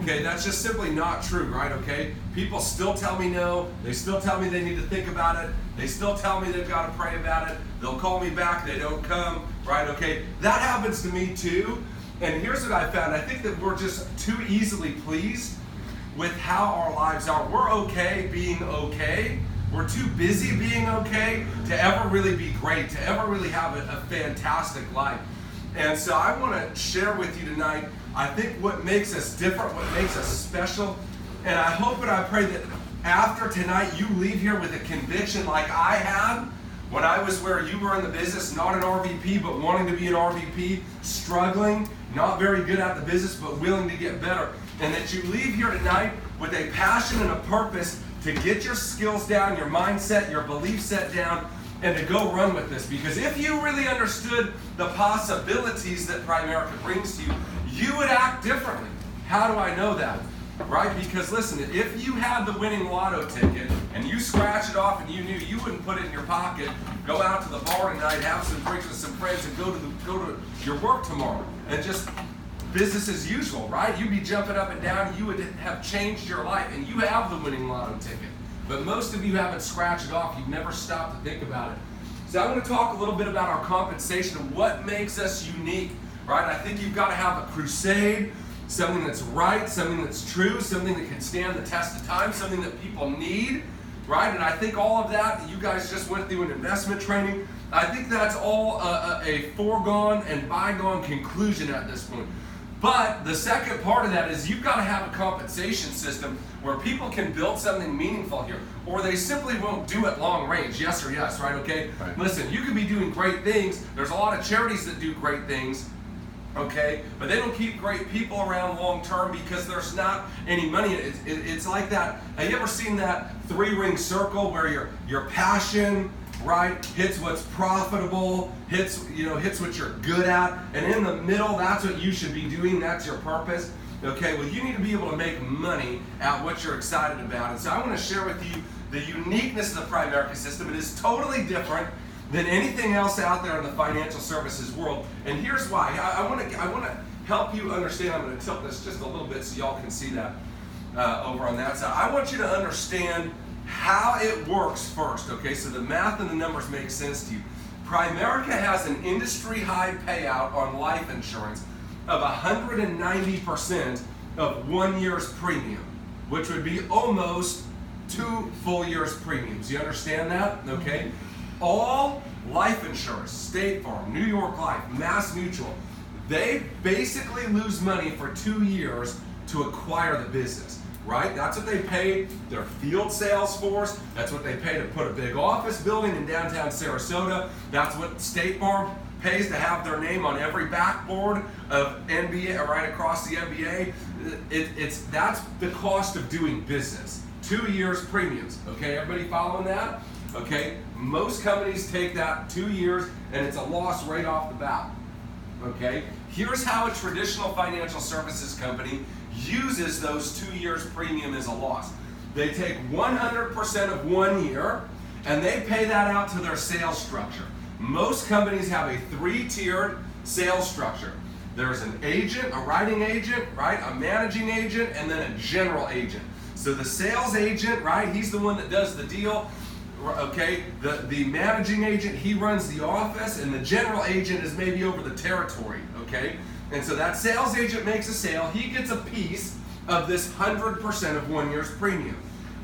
Okay, that's just simply not true, right? Okay, people still tell me no. They still tell me they need to think about it. They still tell me they've got to pray about it. They'll call me back. They don't come, right? Okay, that happens to me too. And here's what I found. I think that we're just too easily pleased with how our lives are. We're okay being okay. We're too busy being okay to ever really be great, to ever really have a fantastic life. And so I want to share with you tonight, I think what makes us different, what makes us special. And I hope and I pray that after tonight you leave here with a conviction like I had when I was where you were in the business, not an RVP, but wanting to be an RVP, struggling, not very good at the business, but willing to get better. And that you leave here tonight with a passion and a purpose to get your skills down, your mindset, your belief set down, and to go run with this. Because if you really understood the possibilities that Primerica brings to you, you would act differently. How do I know that? Right? Because listen, if you had the winning lotto ticket and you scratch it off and you knew you wouldn't put it in your pocket, go out to the bar tonight, have some drinks with some friends, and go to your work tomorrow, and just business as usual, right? You'd be jumping up and down. You would have changed your life, and you have the winning lotto ticket. But most of you haven't scratched it off. You've never stopped to think about it. So I want to talk a little bit about our compensation and what makes us unique, right? I think you've got to have a crusade, something that's right, something that's true, something that can stand the test of time, something that people need, right? And I think all of that you guys just went through an investment training, I think that's all a foregone and bygone conclusion at this point. But the second part of that is you've got to have a compensation system where people can build something meaningful here, or they simply won't do it long range, yes or yes, right? Okay? Right. Listen, you could be doing great things. There's a lot of charities that do great things, okay? But they don't keep great people around long term because there's not any money. It's like that. Have you ever seen that three-ring circle where your passion, right, hits what's profitable, hits what you're good at, and in the middle, that's what you should be doing. That's your purpose. Okay, well, you need to be able to make money at what you're excited about. And so I want to share with you the uniqueness of the Primerica system. It is totally different than anything else out there in the financial services world. And here's why. I want to help you understand. I'm going to tilt this just a little bit so y'all can see that over on that side. I want you to understand how it works first, okay? So the math and the numbers make sense to you. Primerica has an industry-high payout on life insurance of 190% of 1 year's premium, which would be almost 2 full years' premiums. You understand that? Okay? All life insurance, State Farm, New York Life, Mass Mutual, they basically lose money for 2 years to acquire the business. Right? That's what they pay their field sales force. That's what they pay to put a big office building in downtown Sarasota. That's what State Farm pays to have their name on every backboard of NBA, right across the NBA. That's the cost of doing business. 2 years premiums. Okay, everybody following that? Okay, most companies take that 2 years and it's a loss right off the bat. Okay, here's how a traditional financial services company uses those 2 years premium as a loss. They take 100% of 1 year and they pay that out to their sales structure. Most companies have a 3-tiered sales structure. There's an agent, a writing agent, right? A managing agent, and then a general agent. So the sales agent, right? He's the one that does the deal. Okay, the managing agent, he runs the office, and the general agent is maybe over the territory, okay? And so that sales agent makes a sale, he gets a piece of this 100% of 1 year's premium,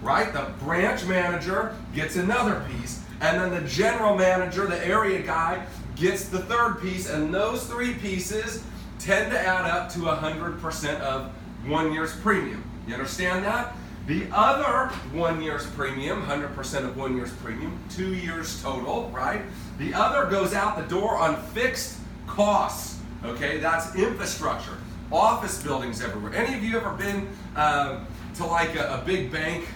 right? The branch manager gets another piece, and then the general manager, the area guy, gets the third piece, and those 3 pieces tend to add up to 100% of 1 year's premium. You understand that? The other 1 year's premium, 100% of 1 year's premium, 2 years total, right? The other goes out the door on fixed costs, okay? That's infrastructure, office buildings everywhere. Any of you ever been to like a big bank?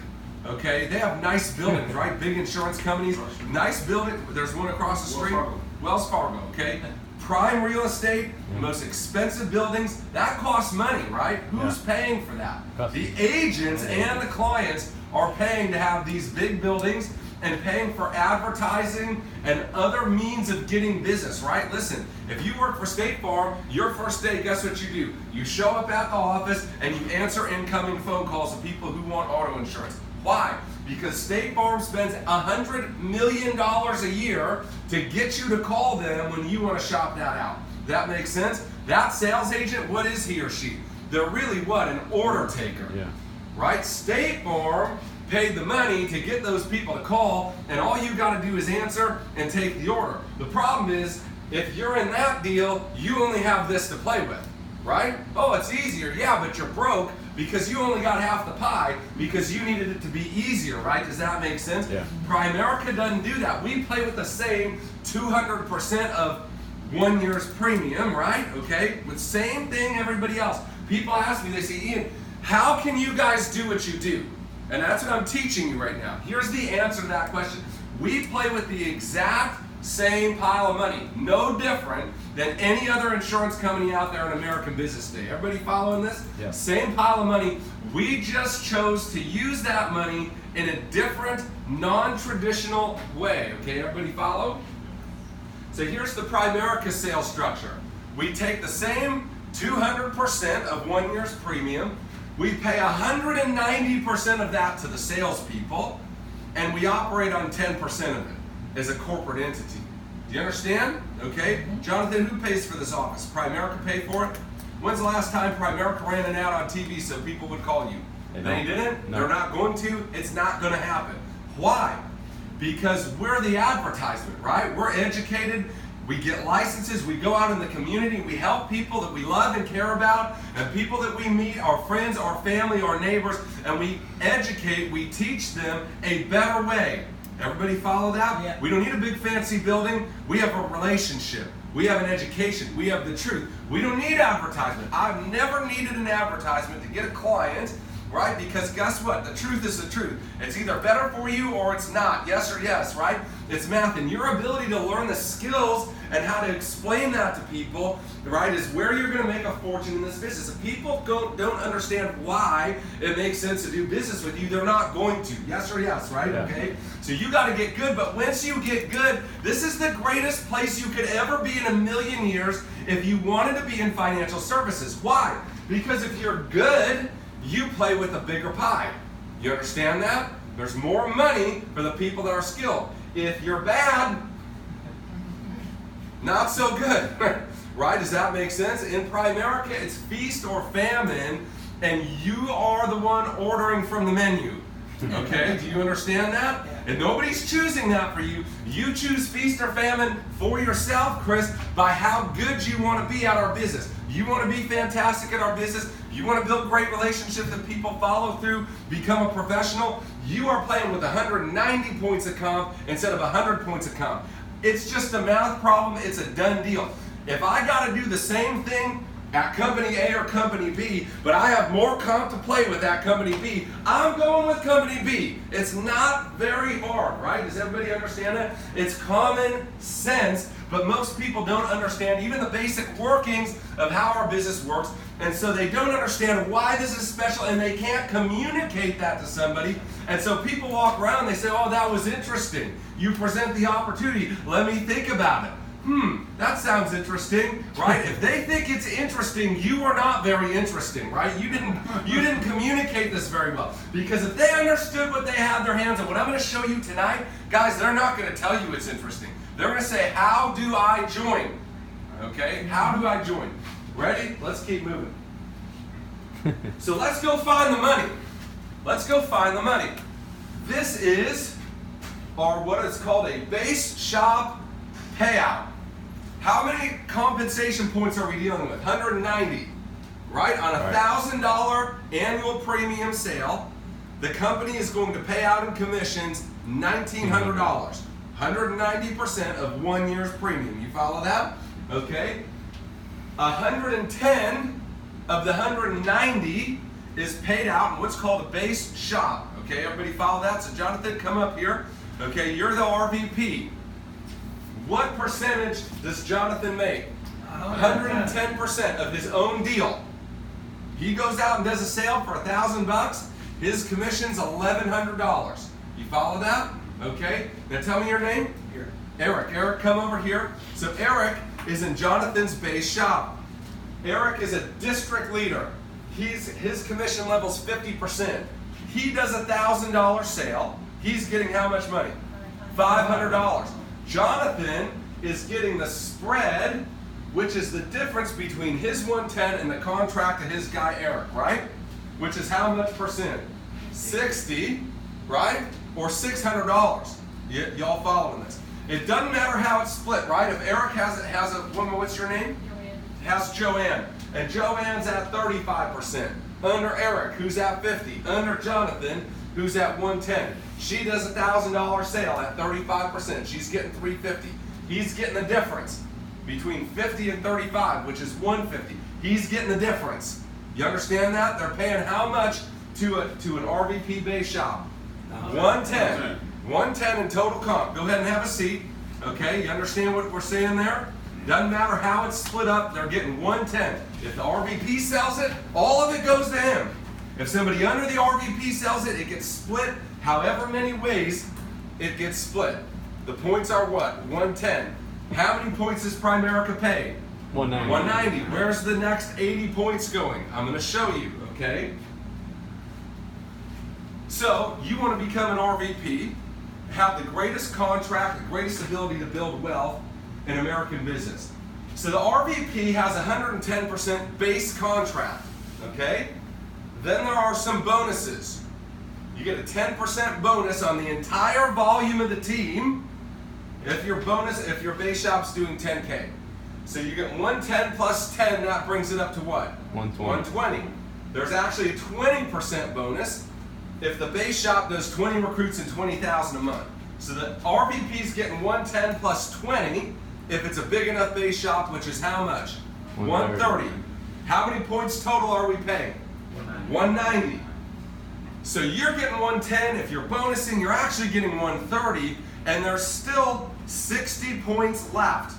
Okay, they have nice buildings, right? Big insurance companies, nice building. There's one across the street, Wells Fargo, okay? Prime real estate, the most expensive buildings, that costs money, right? Who's paying for that? The agents and the clients are paying to have these big buildings and paying for advertising and other means of getting business, right? Listen, if you work for State Farm, your first day, guess what you do? You show up at the office and you answer incoming phone calls of people who want auto insurance. Why? Because State Farm spends $100 million a year to get you to call them when you want to shop that out. That makes sense? That sales agent, what is he or she? They're really what? An order taker. Yeah. Right? State Farm paid the money to get those people to call, and all you got to do is answer and take the order. The problem is, if you're in that deal, you only have this to play with, right? Oh, it's easier. Yeah, but you're broke because you only got half the pie because you needed it to be easier, right? Does that make sense? Yeah. Primerica doesn't do that. We play with the same 200% of 1 year's premium, right? Okay? With same thing everybody else. People ask me, they say, Ian, how can you guys do what you do? And that's what I'm teaching you right now. Here's the answer to that question. We play with the exact same pile of money, no different than any other insurance company out there in American business today. Everybody following this? Yeah. Same pile of money. We just chose to use that money in a different, non-traditional way. Okay, everybody follow? So here's the Primerica sales structure. We take the same 200% of 1 year's premium. We pay 190% of that to the salespeople, and we operate on 10% of it as a corporate entity. Do you understand? Okay? Jonathan, who pays for this office? Primerica pay for it? When's the last time Primerica ran an ad on TV so people would call you? They didn't? No. They're not going to? It's not going to happen. Why? Because we're the advertisement, right? We're educated. We get licenses, we go out in the community, we help people that we love and care about, and people that we meet, our friends, our family, our neighbors, and we educate, we teach them a better way. Everybody follow that? Yeah. We don't need a big fancy building, we have a relationship. We have an education, we have the truth. We don't need advertisement. I've never needed an advertisement to get a client, right? Because guess what? The truth is the truth. It's either better for you or it's not. Yes or yes, right? It's math. And your ability to learn the skills and how to explain that to people, right, is where you're going to make a fortune in this business. If people don't understand why it makes sense to do business with you, they're not going to. Yes or yes, right? Yeah. Okay? So you got to get good. But once you get good, this is the greatest place you could ever be in a million years if you wanted to be in financial services. Why? Because if you're good, you play with a bigger pie. You understand that? There's more money for the people that are skilled. If you're bad, not so good. Right? Does that make sense? In Primerica, it's feast or famine, and you are the one ordering from the menu. Okay? Do you understand that? And nobody's choosing that for you. You choose feast or famine for yourself, Chris, by how good you want to be at our business. You want to be fantastic at our business. You want to build great relationships that people follow through, become a professional. You are playing with 190 points of comp instead of 100 points of comp. It's just a math problem. It's a done deal. If I got to do the same thing at company A or company B, but I have more comp to play with at company B, I'm going with company B. It's not very hard, right? Does everybody understand that? It's common sense, but most people don't understand even the basic workings of how our business works, and so they don't understand why this is special, and they can't communicate that to somebody, and so people walk around and they say, oh, that was interesting. You present the opportunity. Let me think about it. That sounds interesting, right? If they think it's interesting, you are not very interesting, right? You didn't communicate this very well. Because if they understood what they had their hands on, what I'm going to show you tonight, guys, they're not going to tell you it's interesting. They're going to say, how do I join? Okay? How do I join? Ready? Let's keep moving. So let's go find the money. Let's go find the money. This is what is called a base shop payout. How many compensation points are we dealing with? 190, right? On a $1,000 annual premium sale, the company is going to pay out in commissions $1,900. 190% of 1 year's premium. You follow that? Okay. 110 of the 190 is paid out in what's called a base shop. Okay, everybody follow that? So Jonathan, come up here. Okay, you're the RVP. What percentage does Jonathan make? 110% of his own deal. He goes out and does a sale for $1,000. His commission's $1,100. You follow that? Okay? Now tell me your name. Eric. Eric, come over here. So Eric is in Jonathan's base shop. Eric is a district leader. His commission level's 50%. He does a $1,000 sale. He's getting how much money? $500. Jonathan is getting the spread, which is the difference between his 110 and the contract of his guy Eric, right? Which is how much percent? 60, right? Or $600. Y'all following this? It doesn't matter how it's split, right? If Eric has a woman, what's your name? Has Joanne. And Joanne's at 35%. Under Eric, who's at 50. Under Jonathan, who's at 110. She does a $1,000 sale at 35%. She's getting $350. He's getting the difference between 50 and 35, which is 150. He's getting the difference. You understand that? They're paying how much to an RVP base shop? 110. 110 in total comp. Go ahead and have a seat. Okay, you understand what we're saying there? Doesn't matter how it's split up, they're getting 110. If the RVP sells it, all of it goes to him. If somebody under the RVP sells it, it gets split however many ways it gets split. The points are what? 110. How many points does Primerica pay? 190. 190. Where's the next 80 points going? I'm going to show you, okay? So, you want to become an RVP, have the greatest contract, the greatest ability to build wealth in American business. So the RVP has a 110% base contract, okay? Then there are some bonuses. You get a 10% bonus on the entire volume of the team if your base shop's doing 10K. So you get 110 plus 10, that brings it up to what? 120. There's actually a 20% bonus if the base shop does 20 recruits and 20,000 a month. So the RVP's getting 110 plus 20 if it's a big enough base shop, which is how much? 130. How many points total are we paying? 190. So you're getting 110. If you're bonusing, you're actually getting 130, and there's still 60 points left.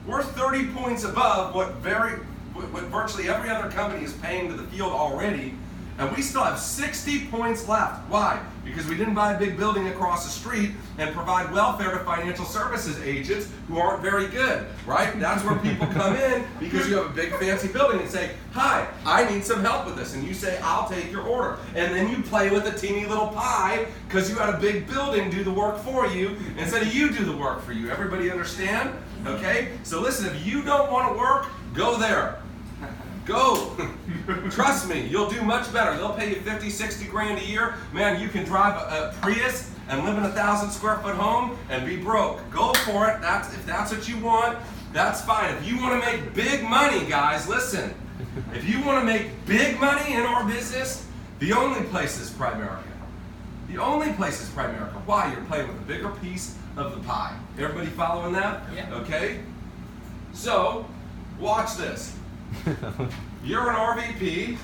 We're 30 points above what virtually every other company is paying to the field already, and we still have 60 points left. Why? Because we didn't buy a big building across the street and provide welfare to financial services agents who aren't very good, right? That's where people come in because you have a big fancy building and say, hi, I need some help with this. And you say, I'll take your order. And then you play with a teeny little pie because you had a big building do the work for you instead of you do the work for you. Everybody understand? Okay? So listen, if you don't want to work, go there. Go. Trust me, you'll do much better. They'll pay you 50, 60 grand a year. Man, you can drive a Prius and live in a 1,000 square foot home and be broke. Go for it. If that's what you want, that's fine. If you want to make big money, guys, listen. If you want to make big money in our business, the only place is Primerica. The only place is Primerica. Why? You're playing with a bigger piece of the pie. Everybody following that? Yeah. Okay? So, watch this. You're an RVP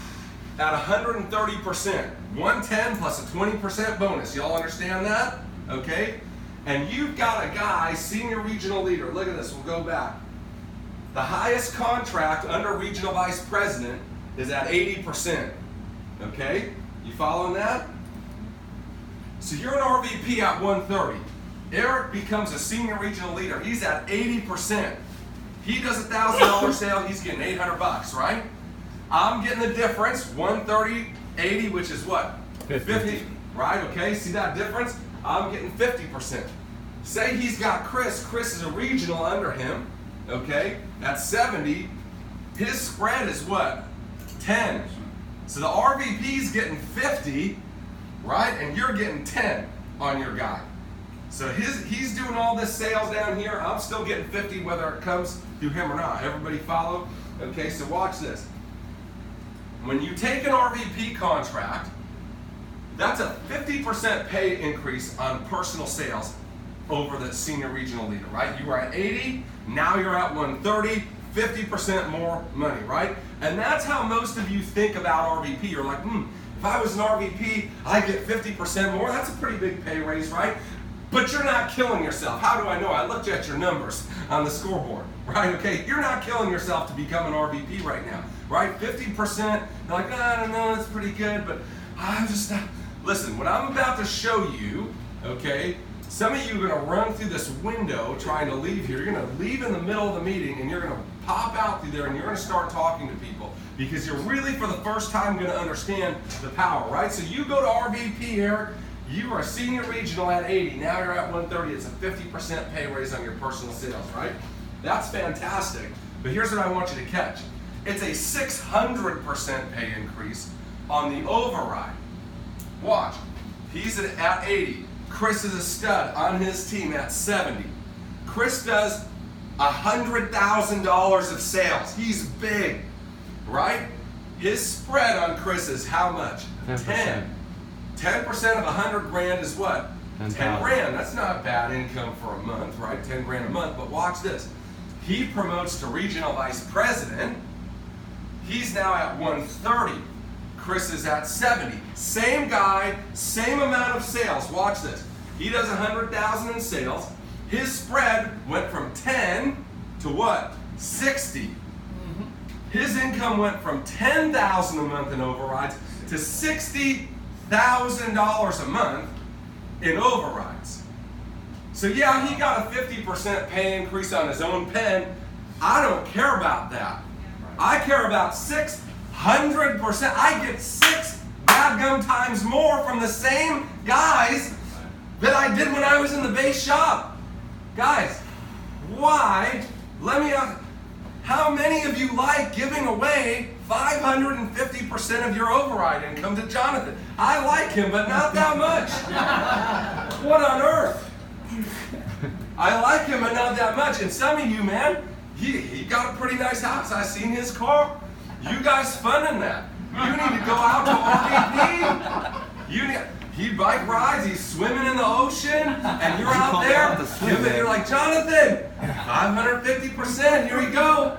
at 130%. 110 plus a 20% bonus. Y'all understand that? Okay? And you've got a guy, senior regional leader. Look at this. We'll go back. The highest contract under regional vice president is at 80%. Okay? You following that? So you're an RVP at 130. Eric becomes a senior regional leader. He's at 80%. He does a $1,000 sale, he's getting 800 bucks, right? I'm getting the difference, 130, 80, which is what? 50, right? Okay, see that difference? I'm getting 50%. Say he's got Chris is a regional under him, okay? At 70, his spread is what? 10. So the RVP's getting 50, right? And you're getting 10 on your guy. So he's doing all this sales down here. I'm still getting 50 whether it comes through him or not. Everybody follow? Okay, so watch this. When you take an RVP contract, that's a 50% pay increase on personal sales over the senior regional leader, right? You were at 80, now you're at 130, 50% more money, right? And that's how most of you think about RVP. You're like, if I was an RVP, I'd get 50% more. That's a pretty big pay raise, right? But you're not killing yourself. How do I know? I looked at your numbers on the scoreboard, right? Okay, you're not killing yourself to become an RVP right now, right? 50%, you're like, I don't know, that's pretty good, but I'm just not. Listen, what I'm about to show you, okay, Some of you are going to run through this window trying to leave here. You're going to leave in the middle of the meeting and you're going to pop out through there and you're going to start talking to people because you're really for the first time going to understand the power, right? So you go to RVP, Eric, you are a senior regional at 80, now you're at 130. It's a 50% pay raise on your personal sales, right? That's fantastic. But here's what I want you to catch. It's a 600% pay increase on the override. Watch. He's at 80. Chris is a stud on his team at 70. Chris does $100,000 of sales. He's big, right? His spread on Chris is how much? 10%. 10% of 100 grand is what? 10 grand. That's not bad income for a month, right? 10 grand a month. But watch this. He promotes to regional vice president. He's now at 130. Chris is at 70. Same guy, same amount of sales. Watch this. He does 100,000 in sales. His spread went from 10 to what? 60. His income went from $10,000 a month in overrides to $60,000 a month in overrides. So yeah, he got a 50% pay increase on his own pen. I don't care about that. I care about 600%. I get 6 dadgum times more from the same guys that I did when I was in the base shop. Guys, why? Let me ask, how many of you like giving away 550% of your override income to Jonathan? I like him, but not that much. What on earth? I like him, but not that much. And some of you, man, he got a pretty nice house. I seen his car. You guys funding that. You need to go out to RVP. He bike rides, he's swimming in the ocean, and you're out there, you're like, Jonathan, 550%, here you go.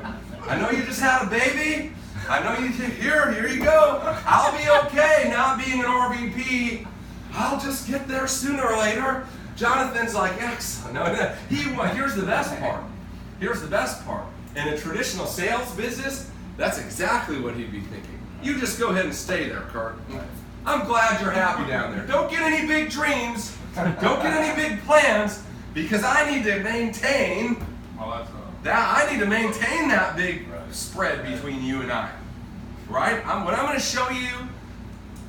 I know you just had a baby. I know you, here you go. I'll be okay not being an RVP. I'll just get there sooner or later. Jonathan's like, excellent. No, here's the best part. Here's the best part. In a traditional sales business, that's exactly what he'd be thinking. You just go ahead and stay there, Kurt. I'm glad you're happy down there. Don't get any big dreams. Don't get any big plans, because I need to maintain that. I need to maintain that big spread between you and I. Right? What I'm going to show you,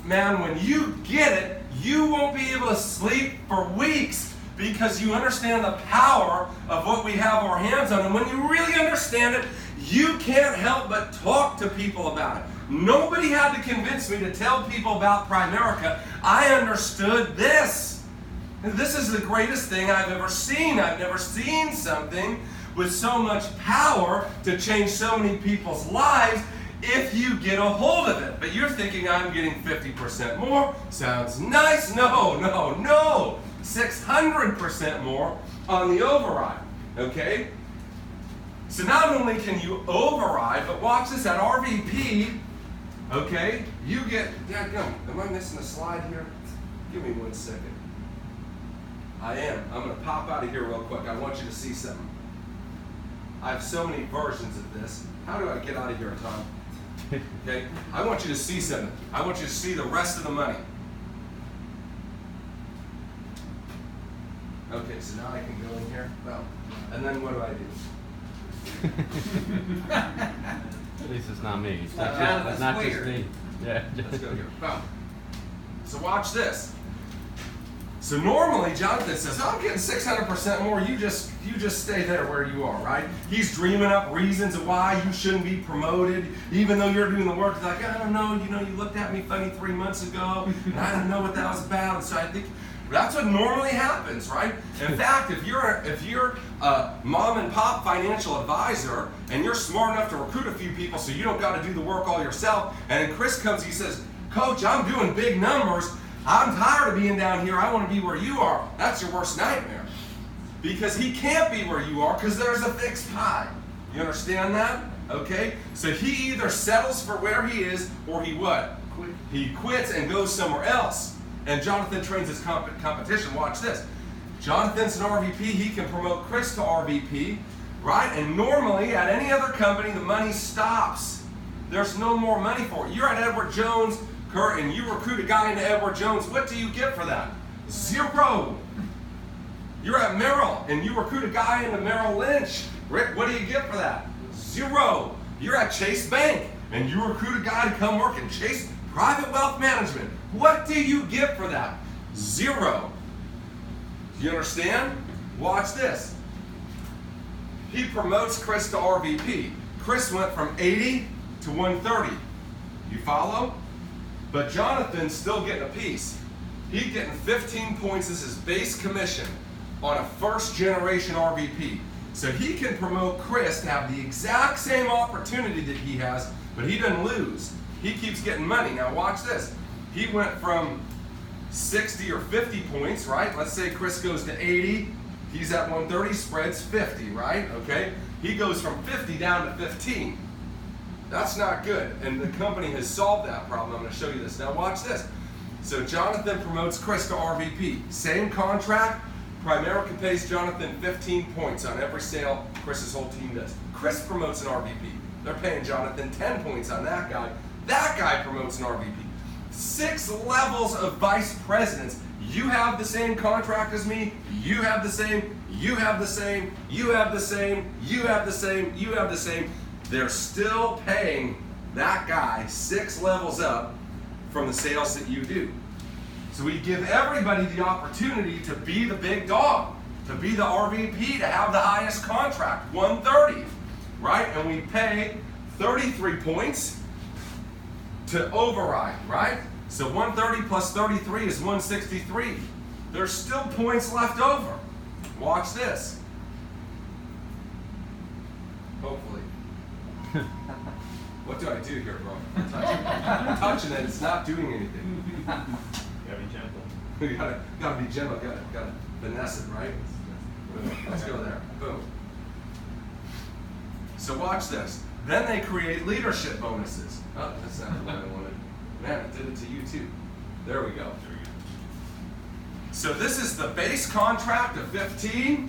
man, when you get it, you won't be able to sleep for weeks because you understand the power of what we have our hands on. And when you really understand it, you can't help but talk to people about it. Nobody had to convince me to tell people about Primerica. I understood this. And this is the greatest thing I've ever seen. I've never seen something with so much power to change so many people's lives if you get a hold of it. But you're thinking I'm getting 50% more. Sounds nice. No. 600% more on the override. Okay? So not only can you override, but watch this at RVP. Okay, you get, am I missing a slide here? Give me 1 second. I am. I'm going to pop out of here real quick. I want you to see something. I have so many versions of this. How do I get out of here, Tom? Okay, I want you to see something. I want you to see the rest of the money. Okay, so now I can go in here. Well, and then what do I do? At least it's not me. It's not just me. Yeah. Let's go here. Boom. So watch this. So normally Jonathan says, I'm getting 600% more. You just stay there where you are, right? He's dreaming up reasons of why you shouldn't be promoted, even though you're doing the work. He's like, I don't know. You looked at me funny 3 months ago, and I didn't know what that was about. And so I think that's what normally happens, right? In fact, if you're a mom and pop financial advisor and you're smart enough to recruit a few people so you don't got to do the work all yourself, and then Chris comes, he says, Coach, I'm doing big numbers. I'm tired of being down here. I want to be where you are. That's your worst nightmare. Because he can't be where you are because there's a fixed pie. You understand that? Okay? So he either settles for where he is or he what? He quits and goes somewhere else. And Jonathan trains his competition. Watch this. Jonathan's an RVP. He can promote Chris to RVP, right? And normally at any other company, the money stops. There's no more money for it. You're at Edward Jones, Kurt, and you recruit a guy into Edward Jones. What do you get for that? 0. You're at Merrill and you recruit a guy into Merrill Lynch. Rick, what do you get for that? 0. You're at Chase Bank and you recruit a guy to come work in Chase Private Wealth Management. What do you get for that? 0. Do you understand? Watch this. He promotes Chris to RVP. Chris went from 80 to 130. You follow? But Jonathan's still getting a piece. He's getting 15 points as his base commission on a first generation RVP. So he can promote Chris to have the exact same opportunity that he has, but he doesn't lose. He keeps getting money. Now watch this. He went from 60 or 50 points, right? Let's say Chris goes to 80. He's at 130, spreads 50, right? Okay? He goes from 50 down to 15. That's not good. And the company has solved that problem. I'm going to show you this. Now watch this. So Jonathan promotes Chris to RVP. Same contract. Primerica pays Jonathan 15 points on every sale Chris's whole team does. Chris promotes an RVP. They're paying Jonathan 10 points on that guy. That guy promotes an RVP. 6 levels of vice presidents. You have the same contract as me. You have the same. You have the same. You have the same. You have the same. You have the same. They're still paying that guy 6 levels up from the sales that you do. So we give everybody the opportunity to be the big dog, to be the RVP, to have the highest contract, 130, right? And we pay 33 points to override, right? So 130 plus 33 is 163. There's still points left over. Watch this. Hopefully. What do I do here, bro? I'm touching it. It's not doing anything. You gotta be gentle. You gotta be gentle. Gotta finesse it, right? Let's go there. Boom. So watch this. Then they create leadership bonuses. Oh, that's not what I wanted. Man, it did it to you too. There we go. So this is the base contract of 15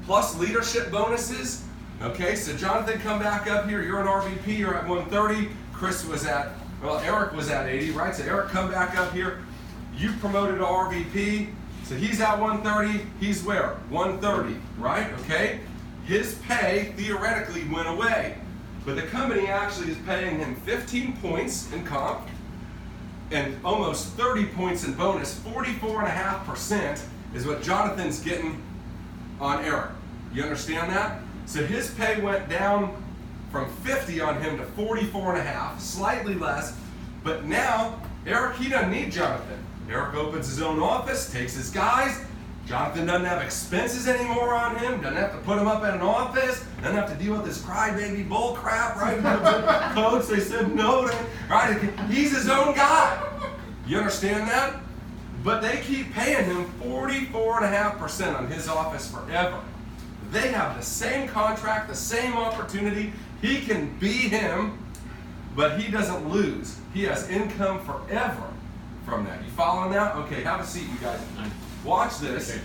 plus leadership bonuses. Okay, so Jonathan, come back up here. You're an RVP. You're at 130. Chris was at, well, Eric was at 80, right? So Eric, come back up here. You promoted to RVP. So he's at 130. He's where? 130, right? Okay. His pay theoretically went away, but the company actually is paying him 15 points in comp and almost 30 points in bonus. 44.5% is what Jonathan's getting on Eric. You understand that? So his pay went down from 50 on him to 44.5, slightly less, but now Eric, he doesn't need Jonathan. Eric opens his own office, takes his guys. Jonathan doesn't have expenses anymore on him, doesn't have to put him up at an office, doesn't have to deal with this crybaby bull crap, right? Coach, they said no to him, right? He's his own guy. You understand that? But they keep paying him 44.5% on his office forever. They have the same contract, the same opportunity. He can be him, but he doesn't lose. He has income forever from that. You following that? Okay, have a seat, you guys. Watch this.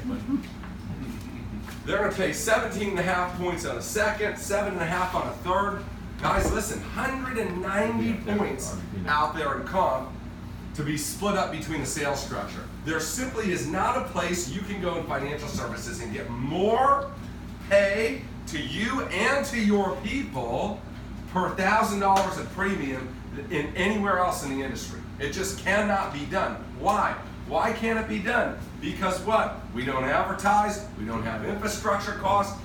They're going to pay 17.5 points on a second, 7.5 on a third. Guys, listen, 190 points out there in comp to be split up between the sales structure. There simply is not a place you can go in financial services and get more pay to you and to your people per $1,000 of premium in anywhere else in the industry. It just cannot be done. Why? Why can't it be done? Because what? We don't advertise, we don't have infrastructure costs.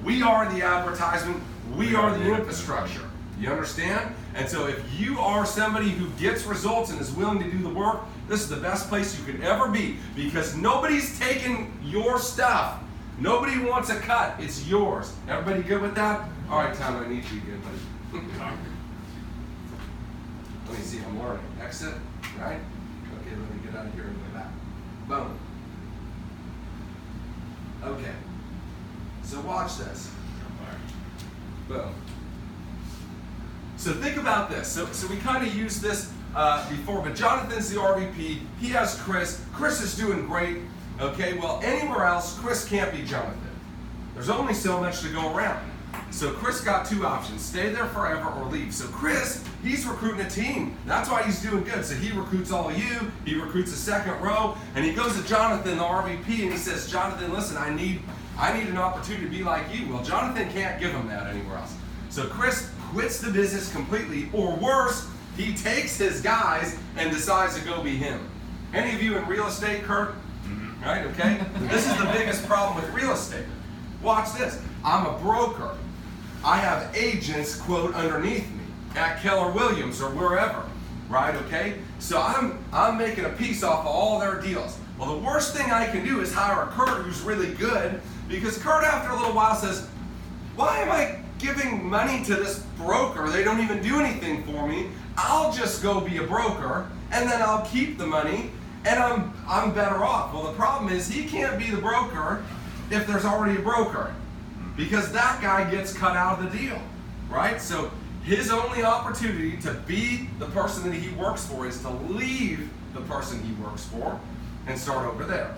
We are the advertisement, we are the infrastructure. You understand? And so if you are somebody who gets results and is willing to do the work, this is the best place you could ever be, because nobody's taking your stuff. Nobody wants a cut, it's yours. Everybody good with that? All right, Tom, I need you again, buddy. Let me see, I'm learning. Exit, right? Okay, let me get out of here and go back. Boom. Okay. So watch this. Boom. So think about this. So we kind of used this before, but Jonathan's the RVP. He has Chris. Chris is doing great. Okay, well, anywhere else, Chris can't be Jonathan. There's only so much to go around. So Chris got two options: stay there forever or leave. So Chris, he's recruiting a team. That's why he's doing good. So he recruits all of you, he recruits the second row, and he goes to Jonathan, the RVP, and he says, Jonathan, listen, I need an opportunity to be like you. Well, Jonathan can't give him that anywhere else. So Chris quits the business completely, or worse, he takes his guys and decides to go be him. Any of you in real estate, Kurt? Right, okay? This is the biggest problem with real estate. Watch this. I'm a broker. I have agents, quote, underneath me at Keller Williams or wherever, right, okay? So I'm making a piece off of all their deals. Well, the worst thing I can do is hire a Kurt who's really good, because Kurt after a little while says, why am I giving money to this broker? They don't even do anything for me. I'll just go be a broker, and then I'll keep the money, and I'm better off. Well, the problem is he can't be the broker if there's already a broker, because that guy gets cut out of the deal, right? So his only opportunity to be the person that he works for is to leave the person he works for and start over there.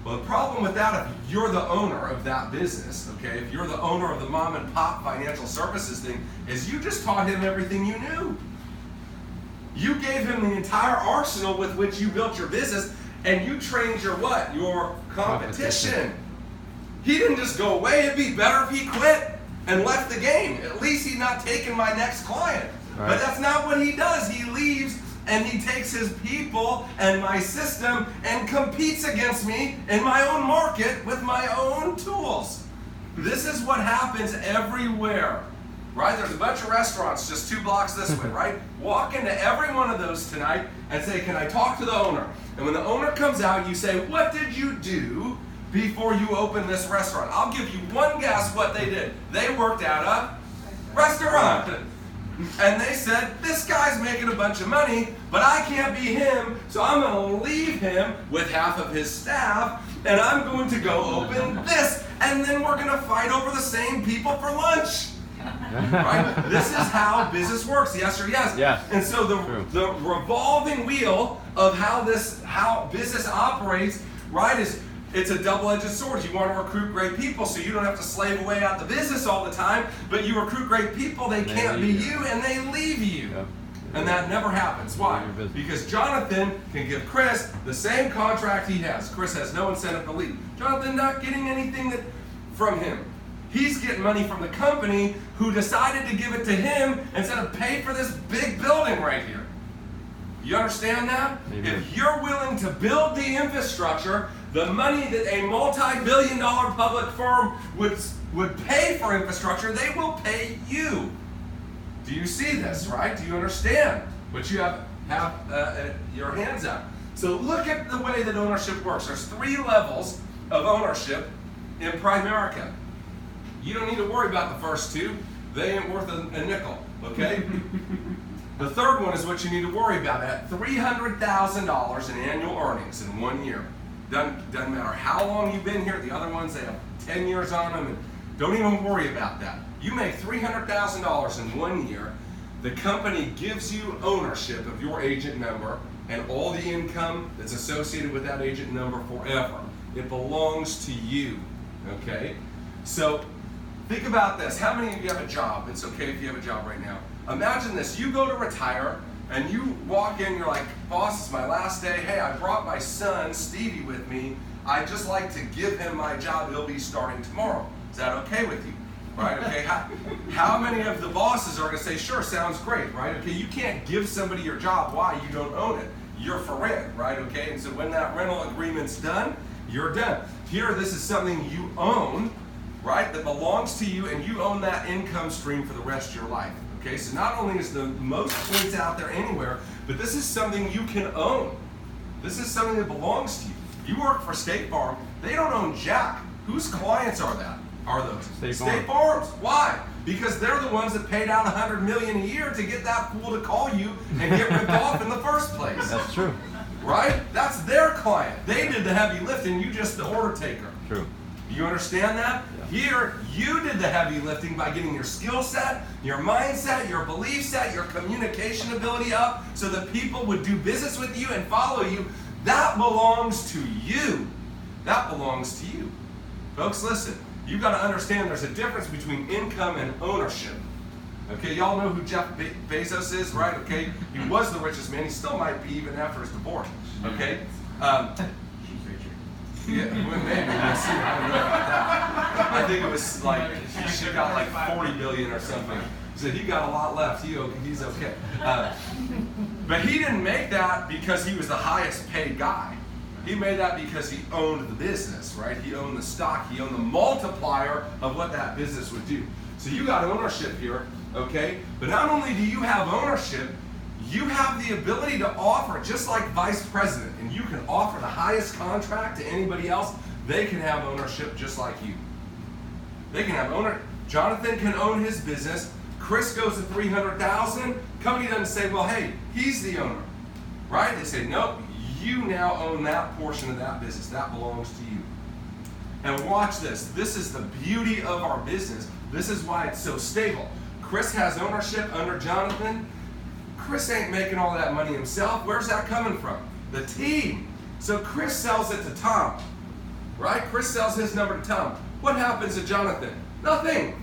Well, the problem with that, if you're the owner of that business, okay, if you're the owner of the mom and pop financial services thing, is you just taught him everything you knew. You gave him the entire arsenal with which you built your business, and you trained your what? Your competition. He didn't just go away. It'd be better if he quit and left the game. At least he's not taking my next client. Right. But that's not what he does. He leaves and he takes his people and my system and competes against me in my own market with my own tools. This is what happens everywhere, right? There's a bunch of restaurants just 2 blocks this way, right? Walk into every one of those tonight and say, can I talk to the owner? And when the owner comes out, you say, what did you do before you opened this restaurant? I'll give you one guess what they did. They worked at a restaurant. And they said, this guy's making a bunch of money, but I can't be him, so I'm going to leave him with half of his staff, and I'm going to go open this, and then we're going to fight over the same people for lunch. Right? This is how business works, yes or yes? Yes. And so the revolving wheel of how business operates, right, is it's a double-edged sword. You want to recruit great people so you don't have to slave away out the business all the time, but you recruit great people, they can't be you, and they leave you. Yep. And that never happens. Why? Because Jonathan can give Chris the same contract he has. Chris has no incentive to leave. Jonathan not getting anything from him. He's getting money from the company who decided to give it to him instead of pay for this big building right here. You understand that? Amen. If you're willing to build the infrastructure, the money that a multi-billion-dollar public firm would pay for infrastructure, they will pay you. Do you see this, right? Do you understand what you have your hands at? So look at the way that ownership works. There's 3 levels of ownership in Primerica. You don't need to worry about the first 2. They ain't worth a nickel, okay? The third one is what you need to worry about. At $300,000 in annual earnings in 1 year. Doesn't matter how long you've been here. The other ones, they have 10 years on them. And don't even worry about that. You make $300,000 in 1 year. The company gives you ownership of your agent number and all the income that's associated with that agent number forever. It belongs to you, okay? So think about this. How many of you have a job? It's okay if you have a job right now. Imagine this. You go to retire and you walk in, you're like, boss, it's my last day. Hey, I brought my son, Stevie, with me. I'd just like to give him my job. He'll be starting tomorrow. Is that okay with you? Right, okay? How many of the bosses are going to say, sure, sounds great, right? Okay, you can't give somebody your job. Why? You don't own it. You're for rent, right? Okay, and so when that rental agreement's done, you're done. Here, this is something you own, right, that belongs to you, and you own that income stream for the rest of your life. Okay, so not only is the most points out there anywhere, but this is something you can own. This is something that belongs to you. You work for State Farm. They don't own jack. Whose clients are those? State Farm's. Why? Because they're the ones that paid out $100 million a year to get that fool to call you and get ripped off in the first place. That's true. Right? That's their client. They did the heavy lifting. You just the order taker. True. You understand that? Yeah. Here, you did the heavy lifting by getting your skill set, your mindset, your belief set, your communication ability up so that people would do business with you and follow you. That belongs to you. That belongs to you. Folks, listen. You got to understand there's a difference between income and ownership. Okay, y'all know who Jeff Bezos is, right? Okay, he was the richest man. He still might be even after his divorce. Okay. Yeah, well, maybe we'll see. I don't know about that. I think it was like she got like 40 billion or something. So he got a lot left. He's okay. But he didn't make that because he was the highest paid guy. He made that because he owned the business, right? He owned the stock. He owned the multiplier of what that business would do. So you got ownership here, okay? But not only do you have ownership, you have the ability to offer, just like vice president, and you can offer the highest contract to anybody else. They can have ownership just like you. They can have ownership. Jonathan can own his business. Chris goes to 300,000. Company doesn't say, well, hey, he's the owner, right? They say, nope, you now own that portion of that business. That belongs to you. And watch this. This is the beauty of our business. This is why it's so stable. Chris has ownership under Jonathan. Chris ain't making all that money himself. Where's that coming from? The team. So Chris sells it to Tom, right? Chris sells his number to Tom. What happens to Jonathan? Nothing.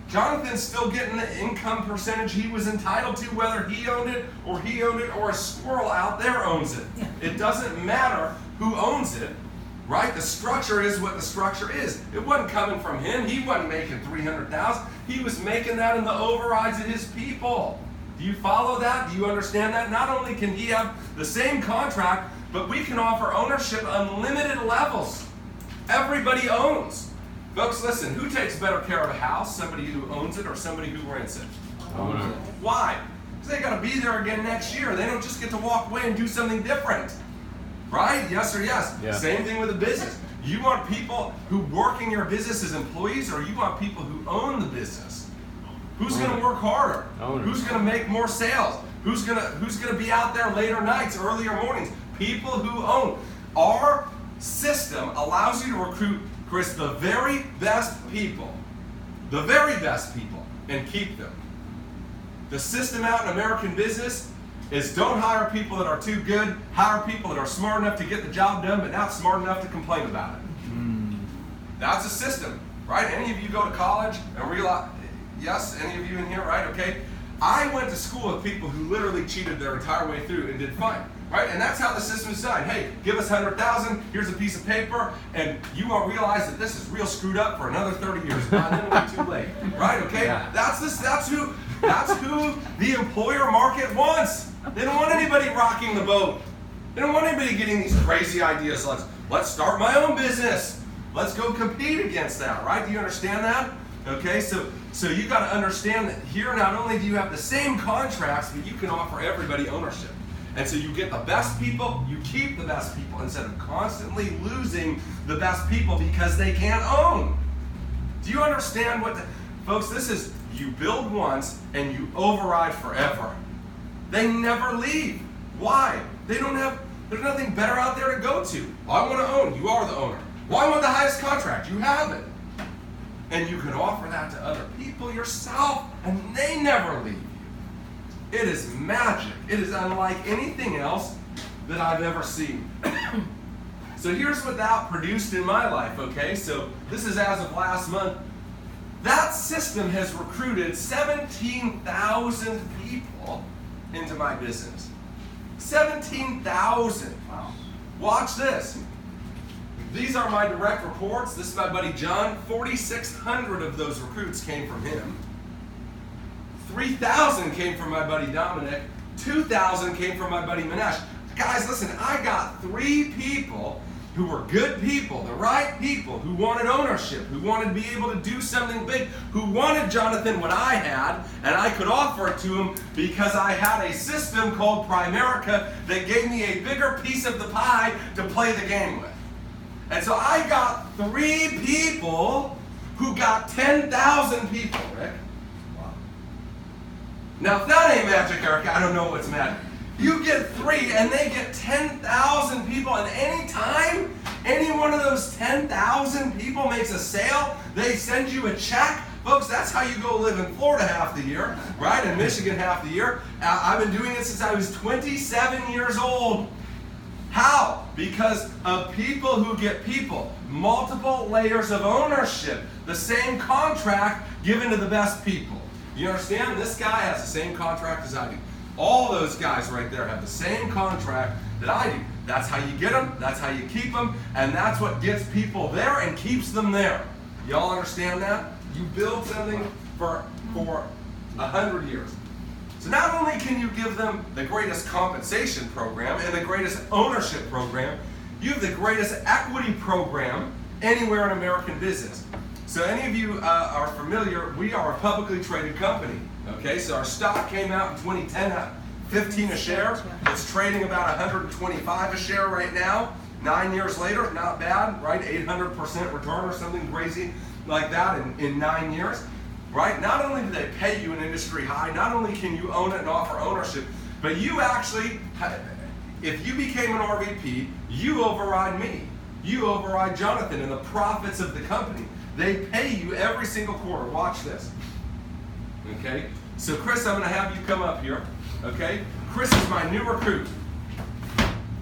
Jonathan's still getting the income percentage he was entitled to, whether he owned it or a squirrel out there owns it. It doesn't matter who owns it, right? The structure is what the structure is. It wasn't coming from him. He wasn't making 300,000. He was making that in the overrides of his people. Do you follow that? Do you understand that? Not only can he have the same contract, but we can offer ownership unlimited levels. Everybody owns. Folks, listen, who takes better care of a house? Somebody who owns it or somebody who rents it? Owner. Why? Because they got to be there again next year. They don't just get to walk away and do something different. Right? Yes or yes? Yeah. Same thing with a business. You want people who work in your business as employees, or you want people who own the business? Who's going to work harder? Owner. Who's going to make more sales? Who's going to be out there later nights, earlier mornings? People who own. Our system allows you to recruit, Chris, the very best people, and keep them. The system out in American business is don't hire people that are too good, hire people that are smart enough to get the job done, but not smart enough to complain about it. That's a system, right? Any of you go to college and realize, yes, any of you in here, right? Okay. I went to school with people who literally cheated their entire way through and did fine, right? And that's how the system is designed. Hey, give us 100,000, here's a piece of paper, and you won't realize that this is real screwed up for another 30 years. By then it'll be too late, right? Okay. Yeah. That's who the employer market wants. They don't want anybody rocking the boat. They don't want anybody getting these crazy ideas. Let's start my own business. Let's go compete against that, right? Do you understand that? Okay, so you got to understand that here not only do you have the same contracts, but you can offer everybody ownership. And so you get the best people, you keep the best people instead of constantly losing the best people because they can't own. Do you understand folks, this is, you build once and you override forever. They never leave. Why? there's nothing better out there to go to. Well, I want to own. You are the owner. Well, I want the highest contract. You have it. And you can offer that to other people yourself, and they never leave you. It is magic. It is unlike anything else that I've ever seen. So here's what that produced in my life, okay? So this is as of last month. That system has recruited 17,000 people into my business. 17,000. Wow. Watch this. These are my direct reports. This is my buddy John. 4,600 of those recruits came from him. 3,000 came from my buddy Dominic. 2,000 came from my buddy Manesh. Guys, listen, I got 3 people who were good people, the right people, who wanted ownership, who wanted to be able to do something big, who wanted Jonathan what I had, and I could offer it to him because I had a system called Primerica that gave me a bigger piece of the pie to play the game with. And so I got 3 people who got 10,000 people, Rick. Wow. Now, if that ain't magic, Eric, I don't know what's magic. You get 3 and they get 10,000 people, and any time any one of those 10,000 people makes a sale, they send you a check. Folks, that's how you go live in Florida half the year, right? In Michigan half the year. I've been doing it since I was 27 years old. How? Because of people who get people. Multiple layers of ownership. The same contract given to the best people. You understand? This guy has the same contract as I do. All those guys right there have the same contract that I do. That's how you get them, that's how you keep them, and that's what gets people there and keeps them there. Y'all understand that? You build something for 100 years. So not only can you give them the greatest compensation program and the greatest ownership program, you have the greatest equity program anywhere in American business. So any of you are familiar, we are a publicly traded company. Okay, so our stock came out in 2010 at 15 a share. It's trading about 125 a share right now. 9 years later, not bad, right? 800% return or something crazy like that in 9 years, right? Not only do they pay you an industry high, not only can you own it and offer ownership, but you actually, if you became an RVP, you override me. You override Jonathan and the profits of the company. They pay you every single quarter. Watch this. Okay? So Chris, I'm going to have you come up here. Okay? Chris is my new recruit.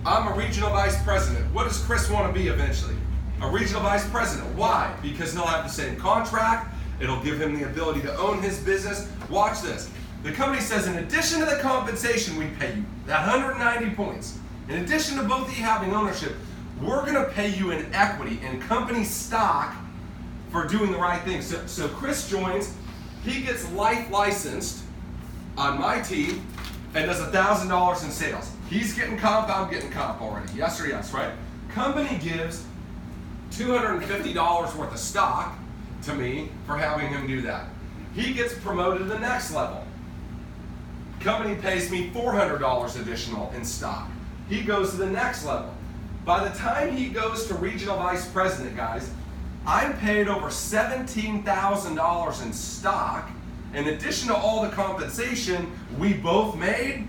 I'm a regional vice president. What does Chris want to be eventually? A regional vice president. Why? Because he'll have the same contract. It'll give him the ability to own his business. Watch this. The company says in addition to the compensation we pay you, that 190 points, in addition to both of you having ownership, we're going to pay you in equity, in company stock for doing the right thing. So Chris joins. He gets life licensed on my team and does $1,000 in sales. He's getting comp, I'm getting comp already. Yes or yes, right? Company gives $250 worth of stock to me for having him do that. He gets promoted to the next level. Company pays me $400 additional in stock. He goes to the next level. By the time he goes to regional vice president, guys, I'm paid over $17,000 in stock in addition to all the compensation we both made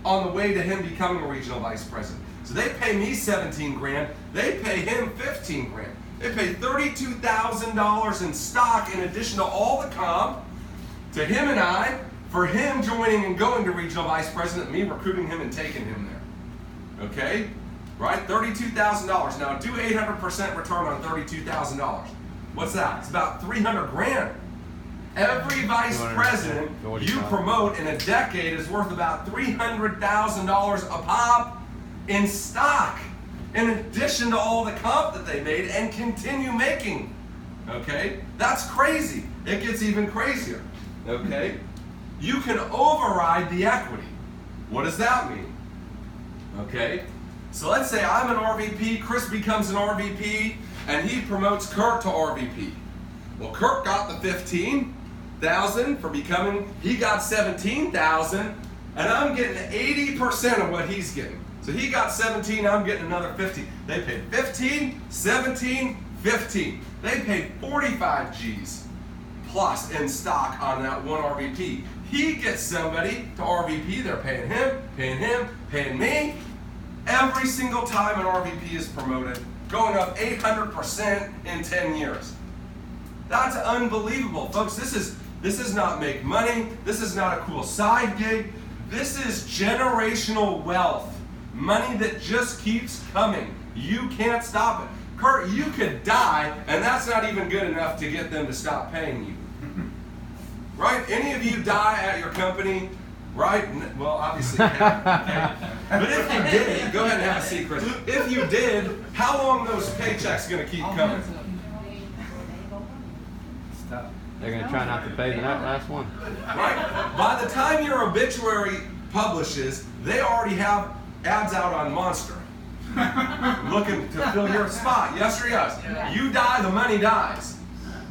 on the way to him becoming a regional vice president. So they pay me 17 grand, they pay him 15 grand. They pay $32,000 in stock in addition to all the comp to him and I for him joining and going to regional vice president, me recruiting him and taking him there. Okay? Right? $32,000. Now do 800% return on $32,000. What's that? It's about 300 grand. Every vice president you promote in a decade is worth about $300,000 a pop in stock, in addition to all the comp that they made and continue making. Okay? That's crazy. It gets even crazier. Okay? You can override the equity. What does that mean? Okay? So let's say I'm an RVP, Chris becomes an RVP, and he promotes Kirk to RVP. Well, Kirk got the 15,000 for becoming, he got 17,000, and I'm getting 80% of what he's getting. So he got 17, I'm getting another 50. They paid 15, 17, 15. They paid 45 G's plus in stock on that one RVP. He gets somebody to RVP, they're paying him, paying me. Every single time an RVP is promoted, going up 800% in 10 years. That's unbelievable. Folks, this is not make money. This is not a cool side gig. This is generational wealth. Money that just keeps coming. You can't stop it. Kurt, you could die, and that's not even good enough to get them to stop paying you. Right? Any of you die at your company, right? Well, obviously you haven't, okay? But if you did, go ahead and have a seat, Chris. If you did, how long those paychecks going to keep coming? They're going to try not to pay the last one. Right. By the time your obituary publishes, they already have ads out on Monster looking to fill your spot. Yes or yes? Yeah. You die, the money dies.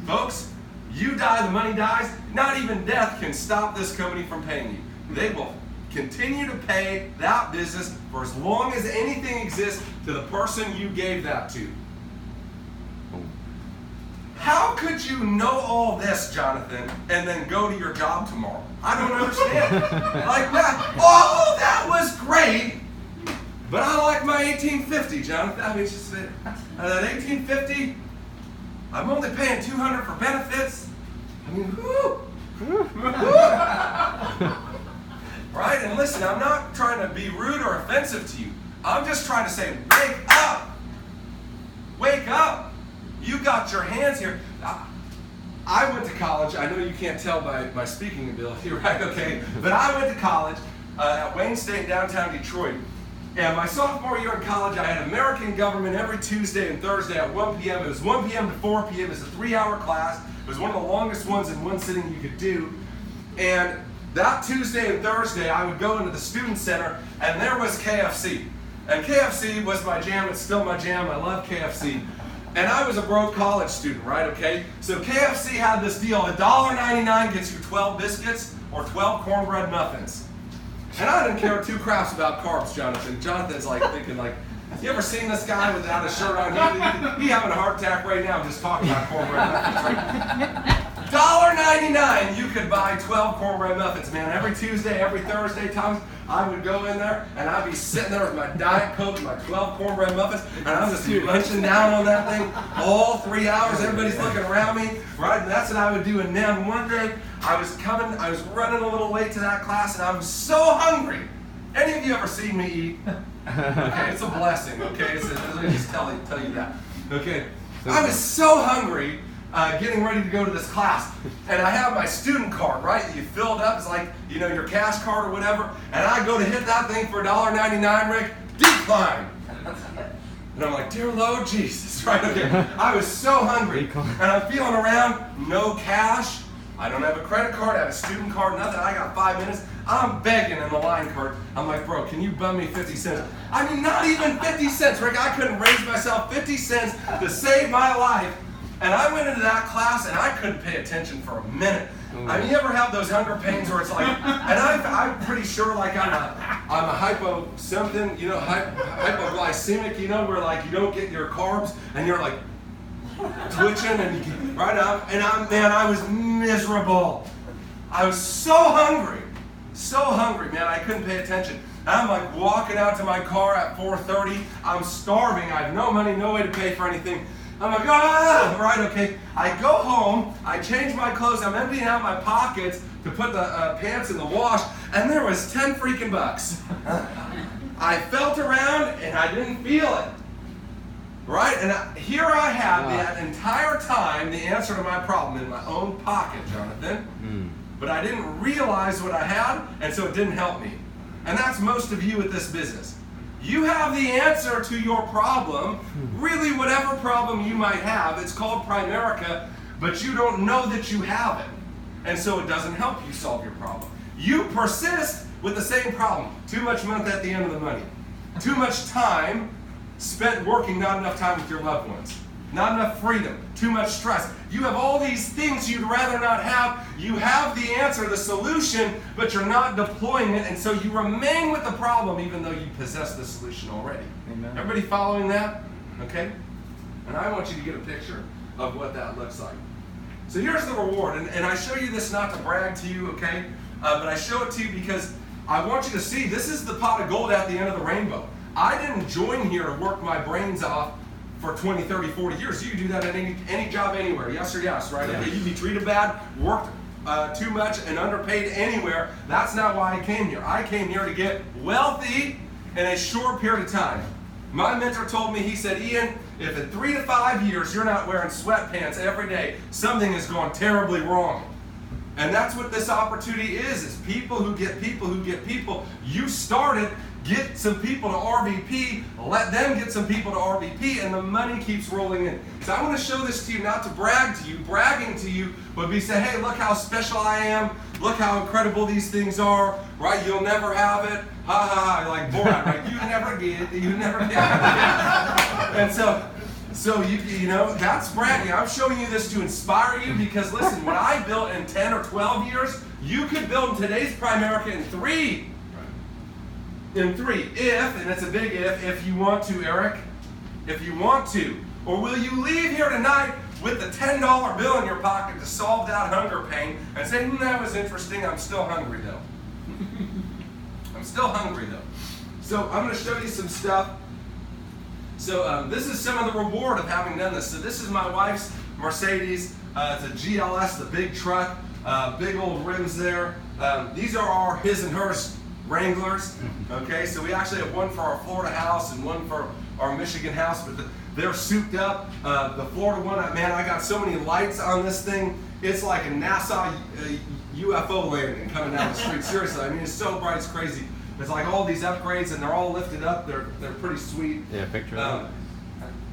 Folks, you die, the money dies. Not even death can stop this company from paying you. They will continue to pay that business for as long as anything exists to the person you gave that to. How could you know all this, Jonathan, and then go to your job tomorrow? I don't understand. Like that. Oh, that was great, but I like my 1850, Jonathan. I mean, it's just that 1850. I'm only paying $200 for benefits. I mean, whoo. Right? And listen, I'm not trying to be rude or offensive to you. I'm just trying to say, wake up. Wake up. You got your hands here. I went to college. I know you can't tell by my speaking ability, right? Okay. But I went to college at Wayne State, downtown Detroit. And my sophomore year in college, I had American government every Tuesday and Thursday at 1 p.m. It was 1 p.m. to 4 p.m. It was a 3-hour class. It was one of the longest ones in one sitting you could do. And that Tuesday and Thursday, I would go into the student center, and there was KFC. And KFC was my jam. It's still my jam. I love KFC. And I was a broke college student, right? Okay. So KFC had this deal: $1.99 gets you 12 biscuits or 12 cornbread muffins. And I didn't care two craps about carbs, Jonathan. Jonathan's like thinking, like, you ever seen this guy without a shirt on? He having a heart attack right now just talking about cornbread muffins, right? $1.99, you could buy 12 cornbread muffins, man. Every Tuesday, every Thursday, Thomas, I would go in there and I'd be sitting there with my Diet Coke and my 12 cornbread muffins, and I'm just munching down on that thing all 3 hours. Everybody's looking around me, right? And that's what I would do. And then one day, I was running a little late to that class, and I was so hungry. Any of you ever seen me eat? Okay, it's a blessing, okay? Let me just tell you that. Okay, I was so hungry. Getting ready to go to this class, and I have my student card, right? You filled up, it's like, you know, your cash card or whatever, and I go to hit that thing for $1.99, Rick, decline. And I'm like, dear Lord Jesus, right? Okay. I was so hungry, and I'm feeling around, no cash. I don't have a credit card, I have a student card, nothing. I got 5 minutes. I'm begging in the line card. I'm like, bro, can you bum me 50 cents? I mean, not even 50 cents, Rick. I couldn't raise myself 50 cents to save my life. And I went into that class, and I couldn't pay attention for a minute. I mean, you ever have those hunger pains where it's like, and I'm pretty sure like I'm a hypo something, you know, hypoglycemic, you know, where like you don't get your carbs, and you're like twitching, and right up, and I was miserable. I was so hungry, man, I couldn't pay attention. And I'm like walking out to my car at 4:30. I'm starving. I have no money, no way to pay for anything. I'm like, right, okay. I go home, I change my clothes, I'm emptying out my pockets to put the pants in the wash, and there was 10 freaking bucks. I felt around, and I didn't feel it. Right? And here I have that entire time the answer to my problem in my own pocket, Jonathan. But I didn't realize what I had, and so it didn't help me. And that's most of you with this business. You have the answer to your problem, really whatever problem you might have. It's called Primerica, but you don't know that you have it. And so it doesn't help you solve your problem. You persist with the same problem. Too much month at the end of the money. Too much time spent working, not enough time with your loved ones. Not enough freedom. Too much stress. You have all these things you'd rather not have. You have the answer, the solution, but you're not deploying it, and so you remain with the problem even though you possess the solution already. Amen. Everybody following that? Okay? And I want you to get a picture of what that looks like. So here's the reward, and I show you this not to brag to you, okay? But I show it to you because I want you to see this is the pot of gold at the end of the rainbow. I didn't join here to work my brains off for 20, 30, 40 years. You can do that at any job anywhere. Yes or yes, right? Yeah. You'd be treated bad, worked too much, and underpaid anywhere. That's not why I came here. I came here to get wealthy in a short period of time. My mentor told me, he said, Ian, if in 3 to 5 years you're not wearing sweatpants every day, something has gone terribly wrong. And that's what this opportunity is people who get people who get people. You started. Get some people to RVP, let them get some people to RVP, and the money keeps rolling in. So I want to show this to you, not to brag to you. Bragging to you would be say, hey, look how special I am. Look how incredible these things are, right? You'll never have it. Ha ha ha, like Borat, right? You never get it. You never get it. And so you know, that's bragging. I'm showing you this to inspire you because, listen, what I built in 10 or 12 years, you could build in today's Primerica in 3. In 3, if, and it's a big if you want to, Eric, if you want to, or will you leave here tonight with the $10 bill in your pocket to solve that hunger pain and say, that was interesting, I'm still hungry though. I'm still hungry though. So I'm going to show you some stuff. So this is some of the reward of having done this. So this is my wife's Mercedes. It's a GLS, the big truck, big old rims there. These are his and hers Wranglers. Okay, so we actually have one for our Florida house and one for our Michigan house, but they're souped up. The Florida one, man, I got so many lights on this thing. It's like a NASA UFO landing coming down the street. Seriously, I mean, it's so bright, it's crazy. It's like all these upgrades, and they're all lifted up. They're pretty sweet. Yeah, picture of that.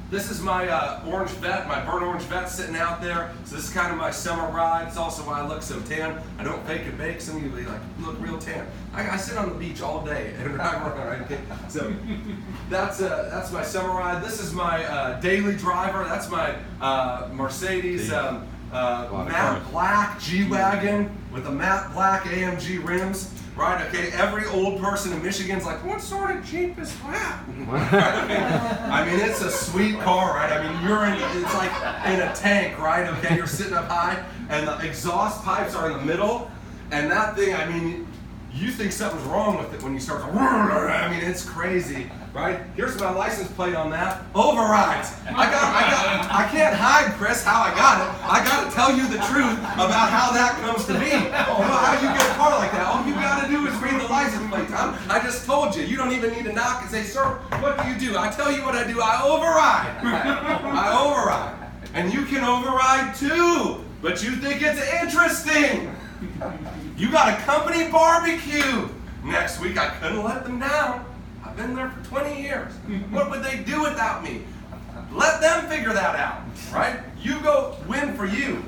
This is my orange vet, my burnt orange vet sitting out there. So this is kind of my summer ride. It's also why I look so tan. I don't fake and bake. Some of you like, you look real tan. I sit on the beach all day and ride around. Okay? So that's my summer ride. This is my daily driver. That's my Mercedes matte black G-Wagon with the matte black AMG rims. Right, okay, every old person in Michigan's like, what sort of Jeep is that? I mean, it's a sweet car, right? I mean, it's like in a tank, right? Okay, you're sitting up high, and the exhaust pipes are in the middle, and that thing, I mean, you think something's wrong with it when you start to, I mean, it's crazy, right? Here's my license plate on that. Overrides. I can't hide, Chris, how I got it. I got to tell you the truth about how that comes to be. You know how you get a car like that. All you got to do is read the license plate, Tom. I just told you. You don't even need to knock and say, sir, what do you do? I tell you what I do. I override. I override. And you can override too, but you think it's interesting. You got a company barbecue next week. I couldn't let them down. I've been there for 20 years. What would they do without me? Let them figure that out, right? You go win for you.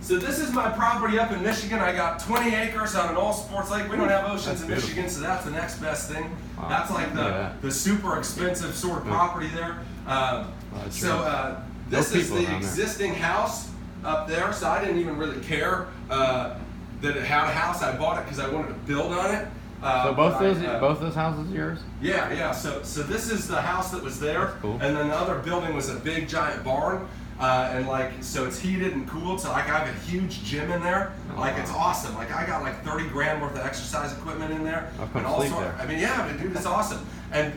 So this is my property up in Michigan. I got 20 acres on an all sports lake. We don't have oceans in Michigan, so that's the next best thing. Wow. That's like the super expensive sort of property there. This is the existing house up there, so I didn't even really care that it had a house. I bought it because I wanted to build on it. So both those houses are yours? Yeah. So this is the house that was there, cool. And then the other building was a big giant barn, and so it's heated and cooled. So like I have a huge gym in there. It's awesome. Like I got like 30 grand worth of exercise equipment in there. I'll come sleep there. I mean, yeah, but dude, it's awesome. And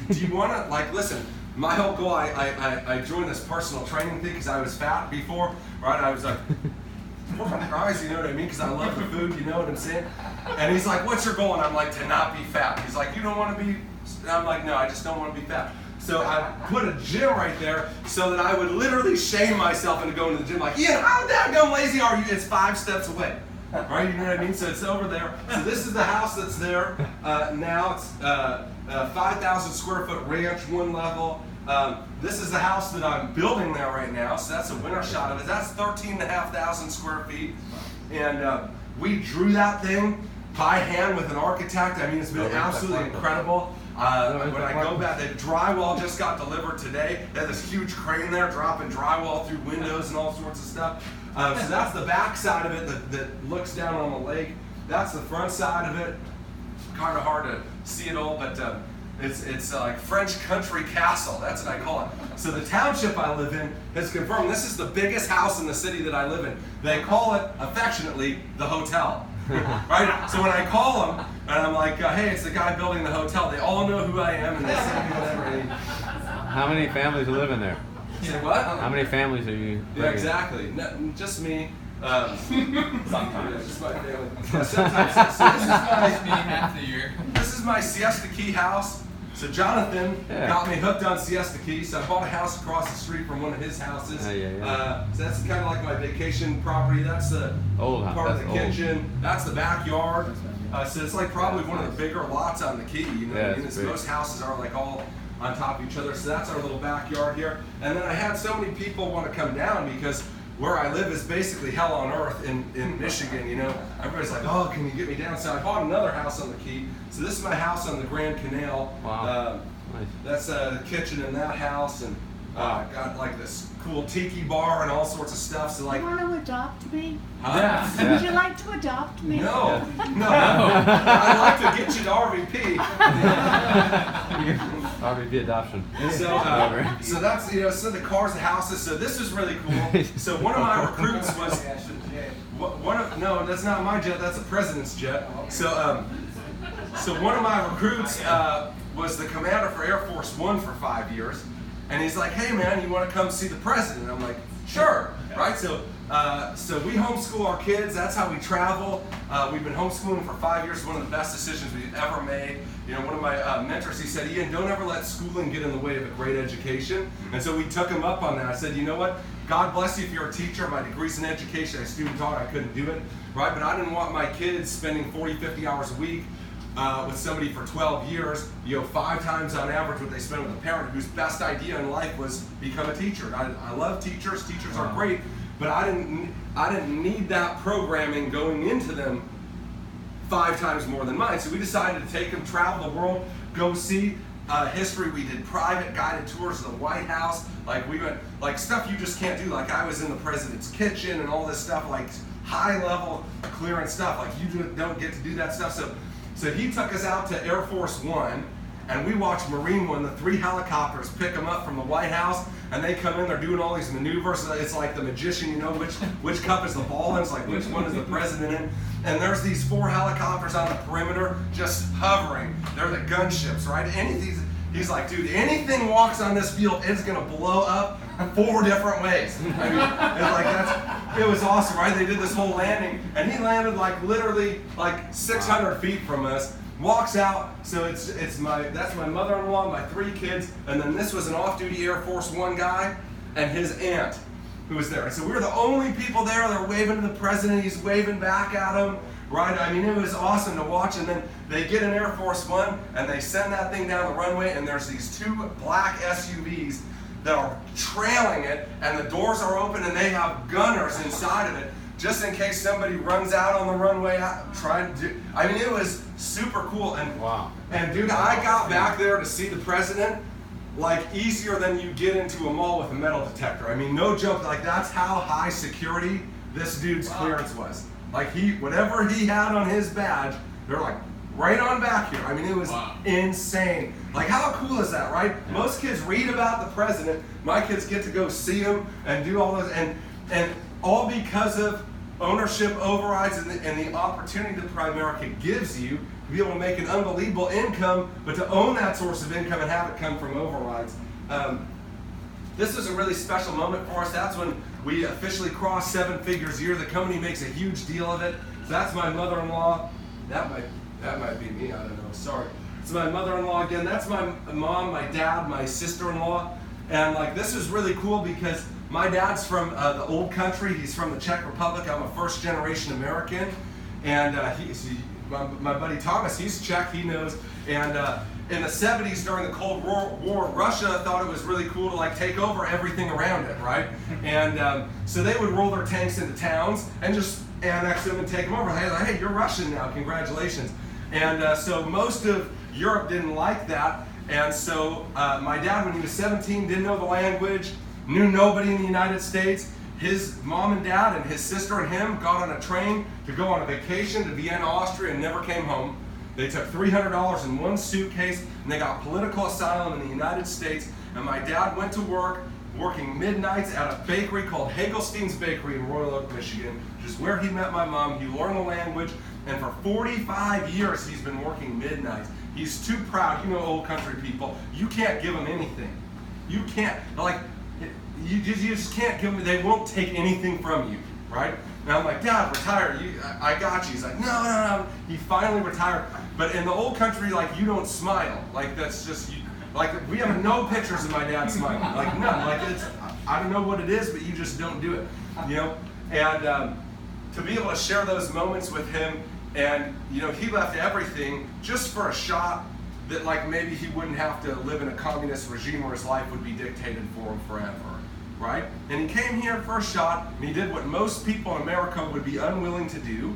do you want to listen? My whole goal, I joined this personal training thing because I was fat before, right? I was like, guys, you know what I mean? Because I love the food, you know what I'm saying? And he's like, what's your goal? And I'm like, to not be fat. He's like, you don't want to be, and I'm like, no, I just don't want to be fat. So I put a gym right there so that I would literally shame myself into going to the gym. Like, Ian, how daggone lazy are you? It's 5 steps away. Right, you know what I mean? So it's over there. So this is the house that's there. Now it's 5,000 square foot ranch, 1 level. This is the house that I'm building there right now. So that's a winter shot of it. That's 13,500 square feet. And we drew that thing by hand with an architect. I mean, it's been absolutely incredible. When I go back, the drywall just got delivered today. They had this huge crane there dropping drywall through windows and all sorts of stuff. So that's the back side of it that looks down on the lake. That's the front side of it. Kind of hard to see it all, but it's like French country castle. That's what I call it. So the township I live in has confirmed this is the biggest house in the city that I live in. They call it affectionately the hotel. Right? So when I call them and I'm like, hey, it's the guy building the hotel, they all know who I am and they say whatever. How many families live in there? You say what? How many families are you? Yeah, exactly. No, just me. Sometimes. Yeah, just my family. Sometimes. This is my Siesta Key house. So Jonathan got me hooked on Siesta Key, so I bought a house across the street from one of his houses. So that's kind of like my vacation property. That's the old part of the old. kitchen. That's the backyard. So it's like probably one of the bigger lots on the Key. You know, most houses are like all on top of each other. So that's our little backyard here. And then I had so many people want to come down because where I live is basically hell on earth in Michigan, you know. Everybody's like, oh, can you get me down? So I bought another house on the Key. So this is my house on the Grand Canal. Wow. Nice. That's the kitchen in that house, and got like this cool tiki bar and all sorts of stuff. So like, you want to adopt me? Huh? Would you like to adopt me? No. I'd like to get you to RVP. RVP adoption. So that's so the cars, the houses. So this is really cool. So one of my recruits was no, that's not my jet. That's the president's jet. So one of my recruits was the commander for Air Force One for 5 years, and he's like, hey man, you want to come see the president? I'm like, sure, right? So So we homeschool our kids. That's how we travel. We've been homeschooling for 5 years. One of the best decisions we've ever made. You know, one of my mentors, he said, Ian, don't ever let schooling get in the way of a great education. And so we took him up on that. I said, you know what? God bless you if you're a teacher. My degree's in education. I student taught. I couldn't do it, right? But I didn't want my kids spending 40, 50 hours a week with somebody for 12 years, 5 times on average what they spend with a parent whose best idea in life was become a teacher. I love teachers. Teachers are great. But I didn't need that programming going into them 5 times more than mine. So we decided to take them, travel the world, go see history. We did private guided tours of the White House. Like we went, like stuff you just can't do. Like I was in the president's kitchen and all this stuff, like high level clearance stuff. Like you don't get to do that stuff. So he took us out to Air Force One. And we watched Marine One, the 3 helicopters pick them up from the White House, and they come in, they're doing all these maneuvers. It's like the magician, you know, which cup is the ball in, it's like which one is the president in. And there's these 4 helicopters on the perimeter just hovering. They're the gunships, right? He's like, dude, anything walks on this field, it's gonna blow up 4 different ways. I mean, it's like it was awesome, right? They did this whole landing, and he landed like literally like 600 feet from us. Walks out, so that's my mother-in-law, my 3 kids, and then this was an off-duty Air Force One guy and his aunt who was there. And so we were the only people there. They're waving to the president. He's waving back at them, right? I mean, it was awesome to watch. And then they get an Air Force One and they send that thing down the runway, and there's these 2 black SUVs that are trailing it, and the doors are open, and they have gunners inside of it, just in case somebody runs out on the runway trying to do. I mean, it was super cool. And wow. And dude, I got back there to see the president like easier than you get into a mall with a metal detector. I mean, no joke. Like that's how high security this dude's clearance was. Like whatever he had on his badge, they're like right on back here. I mean, it was insane. Like how cool is that, right? Yeah. Most kids read about the president. My kids get to go see him and do all this, and all because of ownership overrides and the opportunity that Primerica gives you to be able to make an unbelievable income, but to own that source of income and have it come from overrides. This was a really special moment for us. That's when we officially crossed 7 figures a year. The company makes a huge deal of it. So that's my mother-in-law. That might be me, I don't know, sorry. It's my mother-in-law again. That's my mom, my dad, my sister-in-law. And like this is really cool because my dad's from the old country. He's from the Czech Republic. I'm a first-generation American. And my buddy Thomas, he's Czech, he knows. And in the 70s during the Cold War, Russia thought it was really cool to like take over everything around it, right? And so they would roll their tanks into towns and just annex them and take them over. Hey, you're Russian now, congratulations. And so most of Europe didn't like that. And so my dad, when he was 17, didn't know the language, knew nobody in the United States. His mom and dad and his sister and him got on a train to go on a vacation to Vienna, Austria, and never came home. They took $300 in one suitcase, and they got political asylum in the United States. And my dad went to work, working midnights at a bakery called Hagelstein's Bakery in Royal Oak, Michigan, which is where he met my mom. He learned the language, and for 45 years he's been working midnights. He's too proud. You know, old country people, you can't give them anything. You can't, like, you just can't give them, they won't take anything from you, right? And I'm like, Dad, retire, I got you. He's like, no. He finally retired. But in the old country, like, you don't smile. Like, that's just, like, we have no pictures of my dad smiling. Like, none. Like, it's, I don't know what it is, but you just don't do it, you know? And to be able to share those moments with him, and, you know, he left everything just for a shot that, like, maybe he wouldn't have to live in a communist regime where his life would be dictated for him forever. Right? And he came here for a shot, and he did what most people in America would be unwilling to do,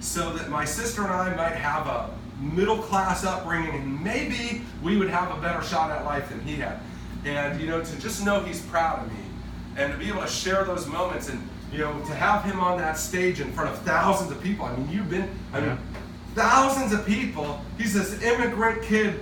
so that my sister and I might have a middle-class upbringing, and maybe we would have a better shot at life than he had. And, you know, to just know he's proud of me, and to be able to share those moments, and, you know, to have him on that stage in front of thousands of people. I mean, thousands of people. He's this immigrant kid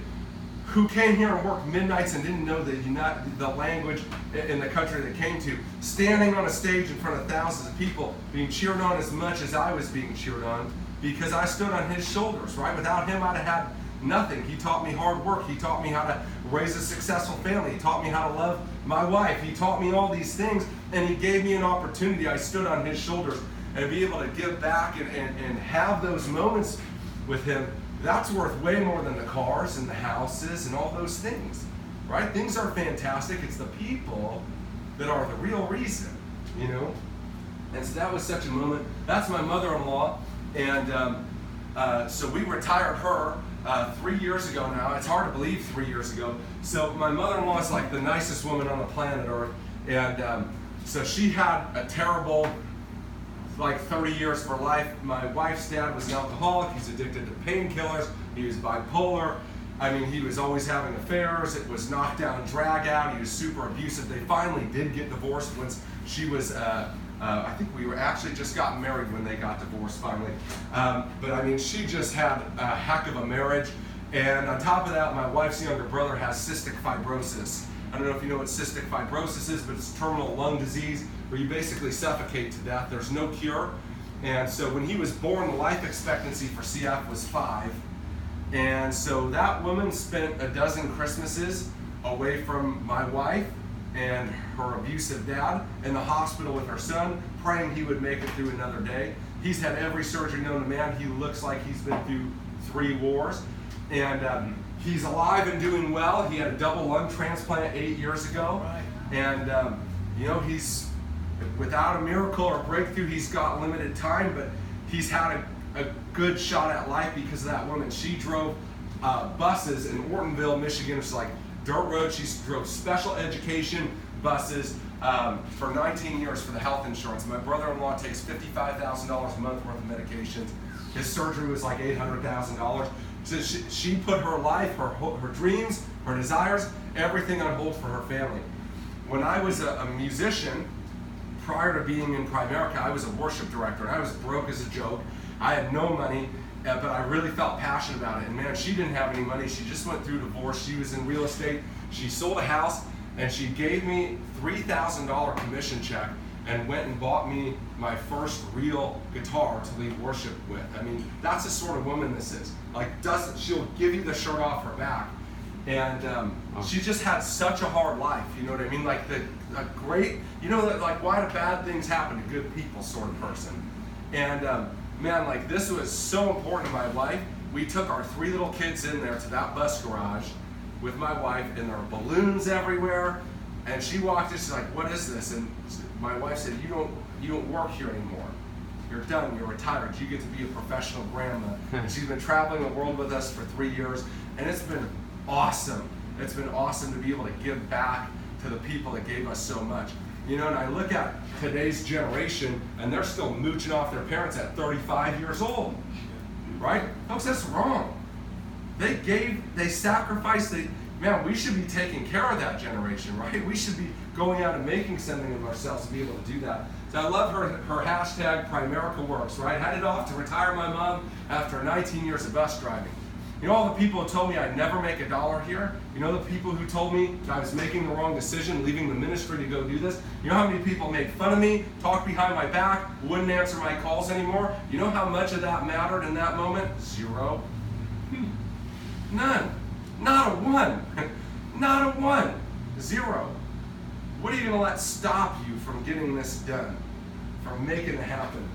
who came here and worked midnights and didn't know the language in the country they came to, standing on a stage in front of thousands of people, being cheered on as much as I was being cheered on, because I stood on his shoulders, right? Without him, I'd have had nothing. He taught me hard work. He taught me how to raise a successful family. He taught me how to love my wife. He taught me all these things, and he gave me an opportunity. I stood on his shoulders, and be able to give back and have those moments with him. That's worth way more than the cars and the houses and all those things, right? Things are fantastic. It's the people that are the real reason, you know? And so that was such a moment. That's my mother-in-law, and so we retired her 3 years ago now. It's hard to believe 3 years ago. So my mother-in-law is like the nicest woman on the planet Earth, and so she had a terrible, like 30 years of her life. My wife's dad was an alcoholic. He's addicted to painkillers. He was bipolar. I mean, he was always having affairs. It was knock down, drag out. He was super abusive. They finally did get divorced once she was, I think we were actually just got married when they got divorced finally. But I mean, she just had a heck of a marriage. And on top of that, my wife's younger brother has cystic fibrosis. I don't know if you know what cystic fibrosis is, but it's terminal lung disease where you basically suffocate to death. There's no cure. And so when he was born, the life expectancy for CF was 5. And so that woman spent a dozen Christmases away from my wife and her abusive dad in the hospital with her son, praying he would make it through another day. He's had every surgery known to man. He looks like he's been through 3 wars. And he's alive and doing well. He had a double lung transplant 8 years ago. Right. And you know, he's, without a miracle or breakthrough, he's got limited time, but he's had a good shot at life because of that woman. She drove buses in Ortonville, Michigan. It's like dirt road. She drove special education buses for 19 years for the health insurance. My brother-in-law takes $55,000 a month worth of medications. His surgery was like $800,000. So she put her life, her dreams, her desires, everything on hold for her family. When I was a musician, prior to being in Primerica, I was a worship director, and I was broke as a joke. I had no money, but I really felt passionate about it. And man, she didn't have any money. She just went through divorce. She was in real estate. She sold a house, and she gave me $3,000 commission check and went and bought me my first real guitar to lead worship with. I mean, that's the sort of woman this is. Like, she'll give you the shirt off her back. And she just had such a hard life, you know what I mean? Like a great, you know, like why do bad things happen to good people sort of person. And man, like this was so important to my life. We took our 3 little kids in there to that bus garage with my wife, and there were balloons everywhere. And she walked in, she's like, "What is this?" And my wife said, you don't work here anymore. You're done, you're retired. You get to be a professional grandma. And she's been traveling the world with us for 3 years, and it's been awesome. It's been awesome to be able to give back to the people that gave us so much. You know, and I look at today's generation, and they're still mooching off their parents at 35 years old, right? Folks, that's wrong. They sacrificed, man, we should be taking care of that generation, right? We should be going out and making something of ourselves to be able to do that. So I love her hashtag Primerica Works, right? Headed off to retire my mom after 19 years of bus driving. You know all the people who told me I'd never make $1 here? You know the people who told me that I was making the wrong decision, leaving the ministry to go do this? You know how many people made fun of me, talked behind my back, wouldn't answer my calls anymore? You know how much of that mattered in that moment? 0. None. Not a 1. Not a 1. 0. What are you going to let stop you from getting this done? From making it happen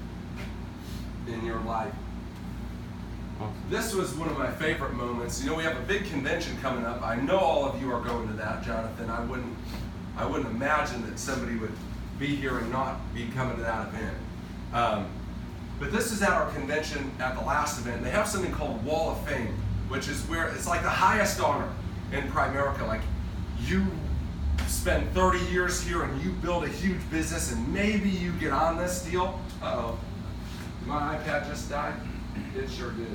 in your life? This was one of my favorite moments. You know, we have a big convention coming up. I know all of you are going to that, Jonathan. I wouldn't imagine that somebody would be here and not be coming to that event. But this is at our convention at the last event. They have something called Wall of Fame, which is where it's like the highest honor in Primerica. Like, you spend 30 years here and you build a huge business and maybe you get on this deal. Uh-oh. My iPad just died. It sure did.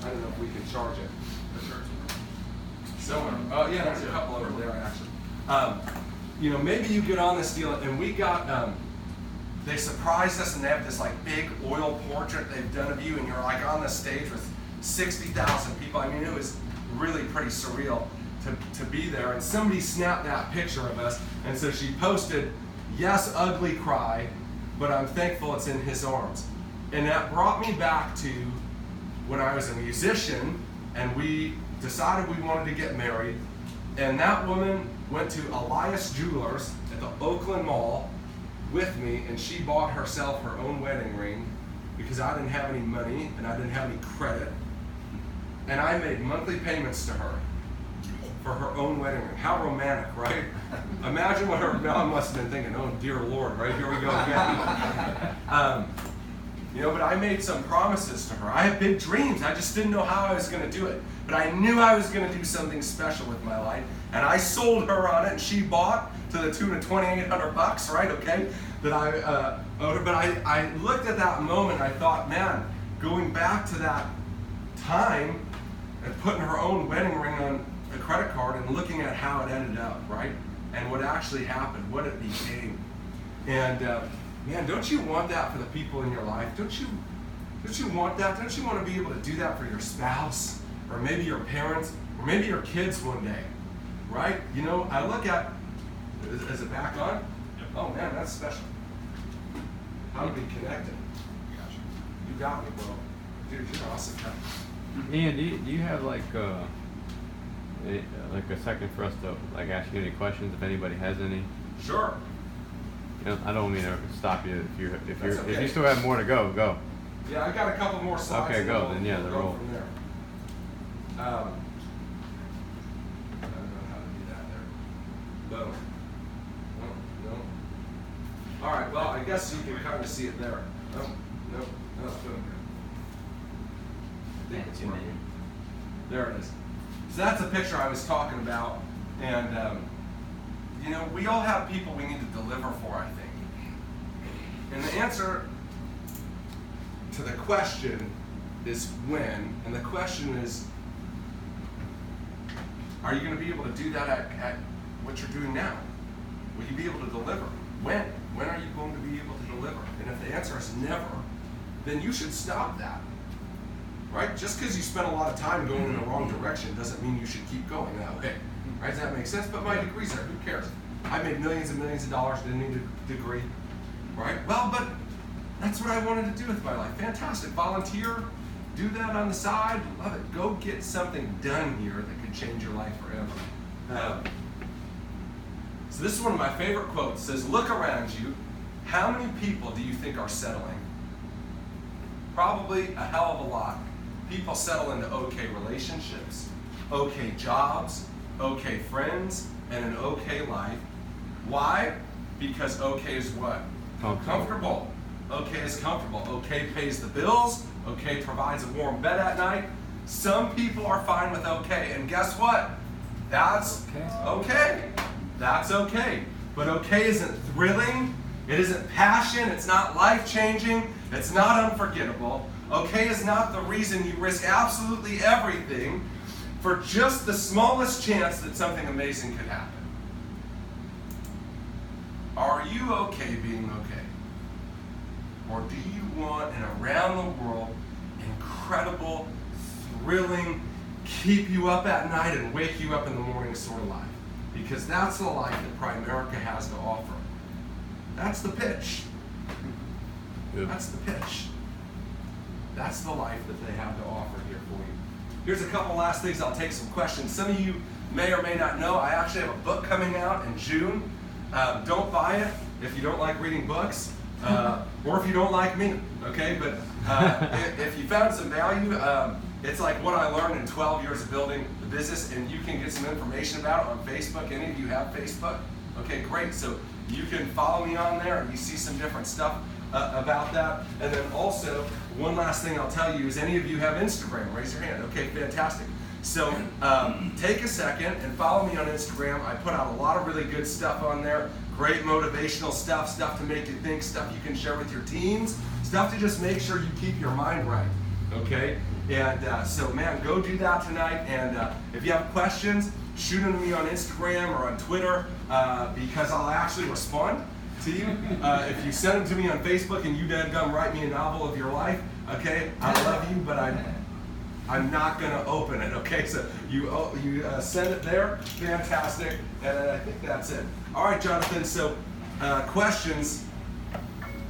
I don't know if we can charge it. Somewhere. Oh yeah, there's a couple over there actually. You know, maybe you get on this deal, and we got. They surprised us, and they have this like big oil portrait they've done of you, and you're like on the stage with 60,000 people. I mean, it was really pretty surreal to be there. And somebody snapped that picture of us, and so she posted, "Yes, ugly cry, but I'm thankful it's in his arms." And that brought me back to when I was a musician, and we decided we wanted to get married, and that woman went to Elias Jewelers at the Oakland Mall with me, and she bought herself her own wedding ring because I didn't have any money and I didn't have any credit, and I made monthly payments to her for her own wedding ring. How romantic, right? Imagine what her mom must have been thinking. Oh dear Lord, right, here we go again. But I made some promises to her. I had big dreams. I just didn't know how I was going to do it. But I knew I was going to do something special with my life. And I sold her on it, and she bought to the tune of $2,800, right? Okay? That I owed her. But I looked at that moment, and I thought, man, going back to that time and putting her own wedding ring on a credit card and looking at how it ended up, right? And what actually happened, what it became. And man, don't you want that for the people in your life? Don't you want that? Don't you want to be able to do that for your spouse, or maybe your parents, or maybe your kids one day, right? I look at, is it back on? Oh man, that's special. How to be connected. You got me, bro. Dude, you're awesome. Ian, do you have like a second for us to like ask you any questions if anybody has any? Sure. I don't mean to stop you if Okay. you still have more to go. Yeah, I got a couple more slides. Okay, and go. we'll Then yeah, go they're all. from there. I don't know how to do that there. Boom. No. All right. Well, I guess you can kind of see it there. No. Boom. I think it's working. There it is. So that's a picture I was talking about, and we all have people we need to deliver for, I think. And the answer to the question is when, and the question is, are you going to be able to do that at what you're doing now? Will you be able to deliver? When? When are you going to be able to deliver? And if the answer is never, then you should stop that. Right? Just because you spent a lot of time going in the wrong direction doesn't mean you should keep going that way. Right? Does that make sense? But my degree's there. Who cares? I made millions and millions of dollars, didn't need a degree. Right? Well, but that's what I wanted to do with my life. Fantastic. Volunteer. Do that on the side. Love it. Go get something done here that could change your life forever. So this is one of my favorite quotes. It says, look around you. How many people do you think are settling? Probably a hell of a lot. People settle into okay relationships, okay jobs, okay friends, and an okay life. Why? Because okay is what? Comfortable. Okay is comfortable. Okay pays the bills. Okay provides a warm bed at night. Some people are fine with okay, and guess what? That's okay. That's okay. But okay isn't thrilling. It isn't passion. It's not life-changing. It's not unforgettable. Okay is not the reason you risk absolutely everything for just the smallest chance that something amazing could happen. Are you okay being okay? Or do you want an around the world, incredible, thrilling, keep you up at night and wake you up in the morning sort of life? Because that's the life that Primerica has to offer. That's the pitch. Good. That's the pitch. That's the life that they have to offer here for you. Here's a couple last things. I'll take some questions. Some of you may or may not know, I actually have a book coming out in June. Don't buy it if you don't like reading books, or if you don't like me, okay? But if you found some value, it's like what I learned in 12 years of building the business, and you can get some information about it on Facebook. Any of you have Facebook? Okay, great. So you can follow me on there, and you see some different stuff about that. And then also, one last thing I'll tell you is, any of you have Instagram? Raise your hand. Okay, fantastic. So take a second and follow me on Instagram. I put out a lot of really good stuff on there. Great motivational stuff, stuff to make you think, stuff you can share with your teens, stuff to just make sure you keep your mind right, okay? And so, man, go do that tonight. And if you have questions, shoot them to me on Instagram or on Twitter, because I'll actually respond to you. If you send them to me on Facebook and you dadgum write me a novel of your life, okay, I love you, but I'm not going to open it, okay? So you send it there, fantastic, and I think that's it. All right, Jonathan, so questions,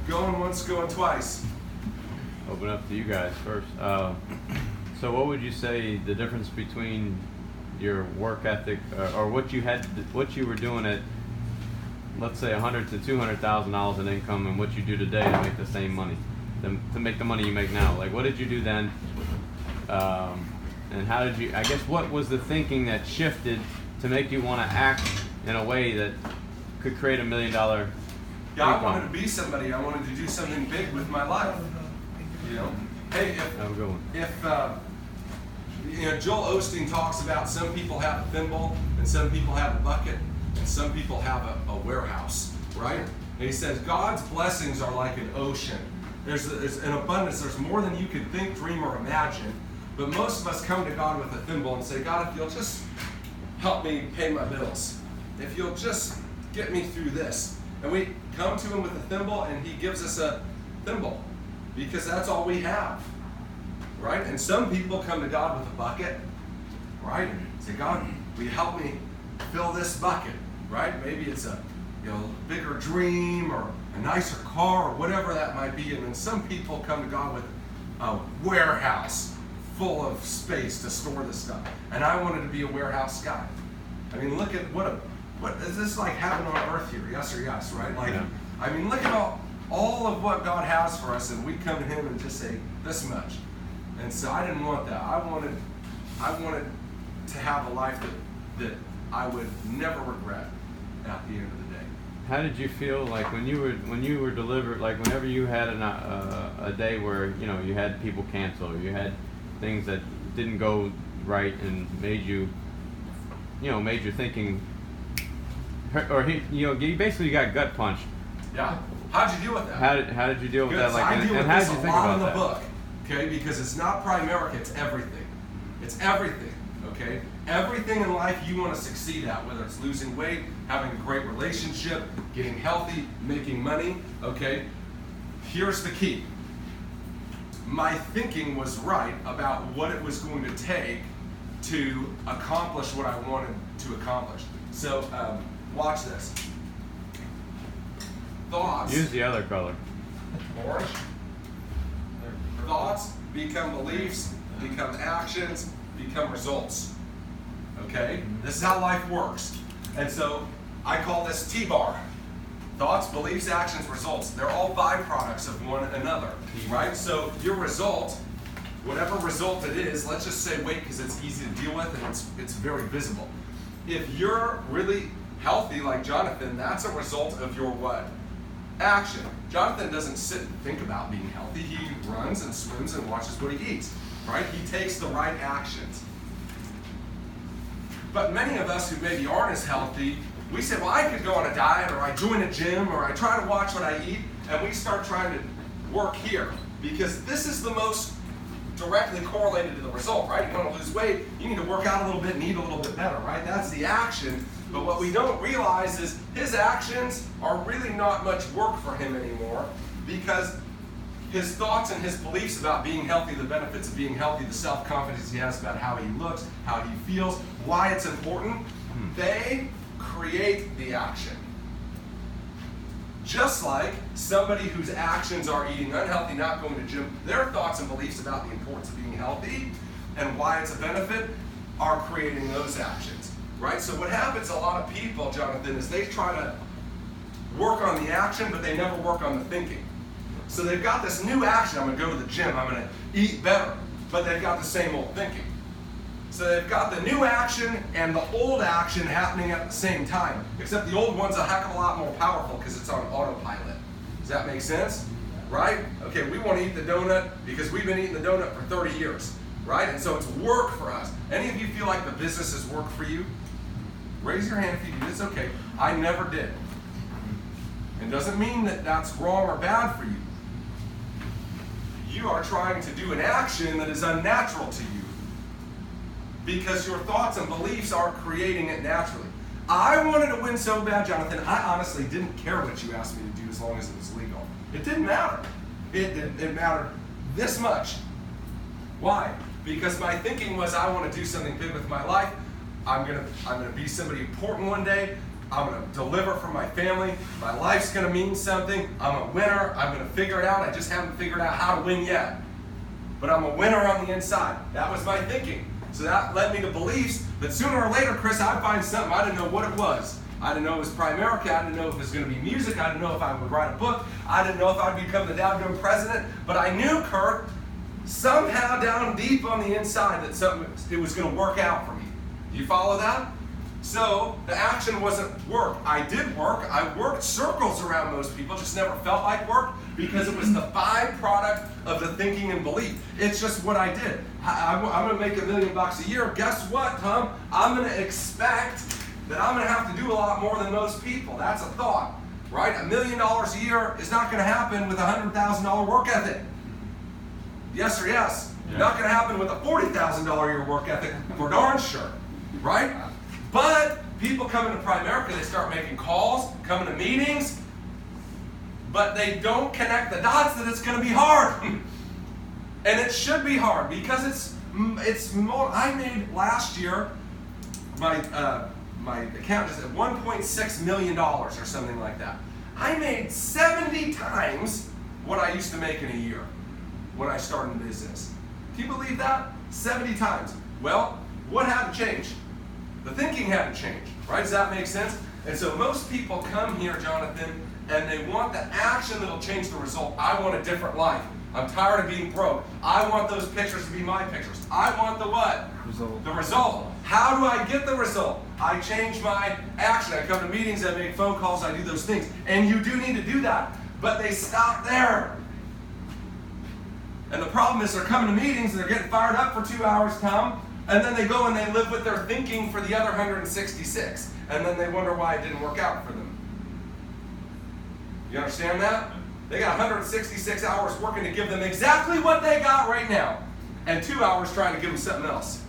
going once, going twice. open up to you guys first. So what would you say the difference between your work ethic or what you were doing at, let's say, $100,000 to $200,000 in income, and what you do today to make the same money, to make the money you make now? Like, what did you do then? And how did you? I guess what was the thinking that shifted to make you want to act in a way that could create $1 million? Yeah, income? I wanted to be somebody. I wanted to do something big with my life. You know, hey, Have a good one. if Joel Osteen talks about some people have a thimble and some people have a bucket and some people have a warehouse, right? And he says God's blessings are like an ocean. There's an abundance. There's more than you could think, dream, or imagine. But most of us come to God with a thimble and say, God, if you'll just help me pay my bills, if you'll just get me through this. And we come to him with a thimble and he gives us a thimble because that's all we have, right? And some people come to God with a bucket, right? And say, God, will you help me fill this bucket, right? Maybe it's a bigger dream or a nicer car or whatever that might be. And then some people come to God with a warehouse full of space to store the stuff. And I wanted to be a warehouse guy. I mean, look at what is this like having on earth here? Yes or yes, right? Like, Yeah. I mean, look at all of what God has for us, and we come to him and just say this much. And so I didn't want that. I wanted to have a life that I would never regret at the end of the day. How did you feel like when you were delivered? Like whenever you had a day where you had people cancel, or you had things that didn't go right and made you thinking, or you basically got gut punched. Yeah. How'd you deal with that? How did you deal with Good. that? So Like, I deal with how this did you a think lot about in the that? book, okay? Because it's not Primerica, it's everything. It's everything, okay? Everything in life you want to succeed at, whether it's losing weight, having a great relationship, getting healthy, making money, okay? Here's the key. My thinking was right about what it was going to take to accomplish what I wanted to accomplish. So, watch this. Thoughts. Use the other color. Orange. Thoughts become beliefs, become actions, become results. Okay? This is how life works. And so I call this T-bar. Thoughts, beliefs, actions, results. They're all byproducts of one another. Right? So your result, whatever result it is, let's just say weight because it's easy to deal with and it's very visible. If you're really healthy like Jonathan, that's a result of your what? Action. Jonathan doesn't sit and think about being healthy. He runs and swims and watches what he eats, right? He takes the right actions. But many of us who maybe aren't as healthy, we say, well, I could go on a diet, or I join a gym, or I try to watch what I eat, and we start trying to work here because this is the most directly correlated to the result, right? You want to lose weight, you need to work out a little bit and eat a little bit better, right? That's the action. But what we don't realize is his actions are really not much work for him anymore because his thoughts and his beliefs about being healthy, the benefits of being healthy, the self-confidence he has about how he looks, how he feels, why it's important, they create the action. Just like somebody whose actions are eating unhealthy, not going to gym, their thoughts and beliefs about the importance of being healthy and why it's a benefit are creating those actions, right? So what happens to a lot of people, Jonathan, is they try to work on the action, but they never work on the thinking. So they've got this new action, I'm going to go to the gym, I'm going to eat better, but they've got the same old thinking. So they've got the new action and the old action happening at the same time, except the old one's a heck of a lot more powerful because it's on autopilot. Does that make sense? Right? Okay, we want to eat the donut because we've been eating the donut for 30 years, right? And so it's work for us. Any of you feel like the business is work for you? Raise your hand if you do. It's okay. I never did. It doesn't mean that that's wrong or bad for you. You are trying to do an action that is unnatural to you because your thoughts and beliefs are creating it naturally. I wanted to win so bad, Jonathan, I honestly didn't care what you asked me to do as long as it was legal. It didn't matter. It mattered this much. Why? Because my thinking was I want to do something big with my life. I'm gonna be somebody important one day. I'm going to deliver for my family. My life's going to mean something. I'm a winner. I'm going to figure it out. I just haven't figured out how to win yet. But I'm a winner on the inside. That was my thinking. So that led me to beliefs that sooner or later, Chris, I'd find something. I didn't know what it was. I didn't know it was Primerica. I didn't know if it was going to be music. I didn't know if I would write a book. I didn't know if I'd become the down president. But I knew, Kurt, somehow down deep on the inside that it was going to work out for me. Do you follow that? So the action wasn't work. I did work. I worked circles around most people, just never felt like work because it was the byproduct of the thinking and belief. It's just what I did. I'm going to make $1 million a year. Guess what, Tom? I'm going to expect that I'm going to have to do a lot more than most people. That's a thought, right? $1 million a year is not going to happen with a $100,000 work ethic. Yes or yes? Yeah. Not going to happen with a $40,000 a year work ethic, for darn sure, right? But people come into Primerica, they start making calls, coming to meetings, but they don't connect the dots that it's going to be hard. And it should be hard because it's more. I made last year, my account is at $1.6 million or something like that. I made 70 times what I used to make in a year when I started in business. Can you believe that? 70 times. Well, what had to change? The thinking had to change, right? Does that make sense? And so most people come here, Jonathan, and they want the action that'll change the result. I want a different life. I'm tired of being broke. I want those pictures to be my pictures. I want the what? Result. The result. How do I get the result? I change my action. I come to meetings, I make phone calls, I do those things. And you do need to do that. But they stop there. And the problem is they're coming to meetings and they're getting fired up for 2 hours, Tom, and then they go and they live with their thinking for the other 166. And then they wonder why it didn't work out for them. You understand that? They got 166 hours working to give them exactly what they got right now, and 2 hours trying to give them something else.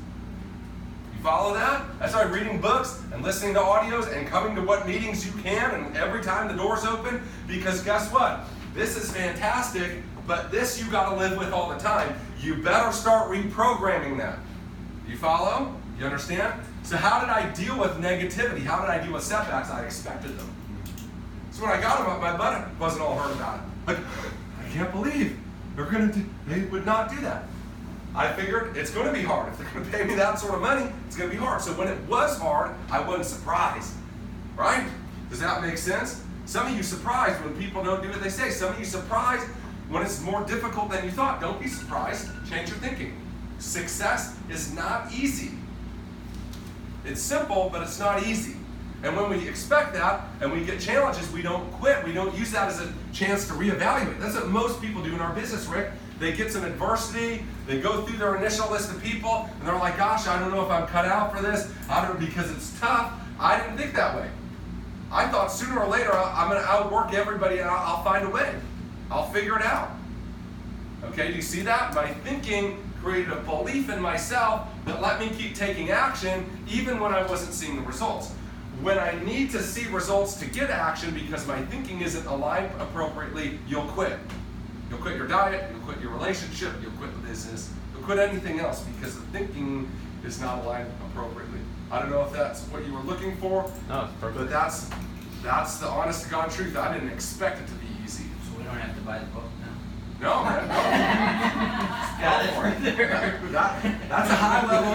You follow that? That's why reading books and listening to audios and coming to what meetings you can and every time the door's open, because guess what? This is fantastic, but this you got to live with all the time. You better start reprogramming that. You follow? You understand? So how did I deal with negativity? How did I deal with setbacks? I expected them. So when I got them up, my butt wasn't all hurt about it. Like, I can't believe they would not do that. I figured it's going to be hard. If they're going to pay me that sort of money, it's going to be hard. So when it was hard, I wasn't surprised. Right? Does that make sense? Some of you surprised when people don't do what they say. Some of you surprised when it's more difficult than you thought. Don't be surprised. Change your thinking. Success is not easy. It's simple, but it's not easy. And when we expect that and we get challenges, we don't quit. We don't use that as a chance to reevaluate. That's what most people do in our business, Rick. They get some adversity, they go through their initial list of people, and they're like, gosh, I don't know if I'm cut out for this. I don't, because it's tough. I didn't think that way. I thought sooner or later I'm going to outwork everybody and I'll find a way. I'll figure it out. Okay, do you see that? My thinking created a belief in myself that let me keep taking action even when I wasn't seeing the results. When I need to see results to get action because my thinking isn't aligned appropriately, you'll quit. You'll quit your diet, you'll quit your relationship, you'll quit the business, you'll quit anything else because the thinking is not aligned appropriately. I don't know if that's what you were looking for, No, it's perfect. but that's the honest to God truth. I didn't expect it to be easy. So we don't have to buy the book now? No, man, no. Got it right there. That's a high level.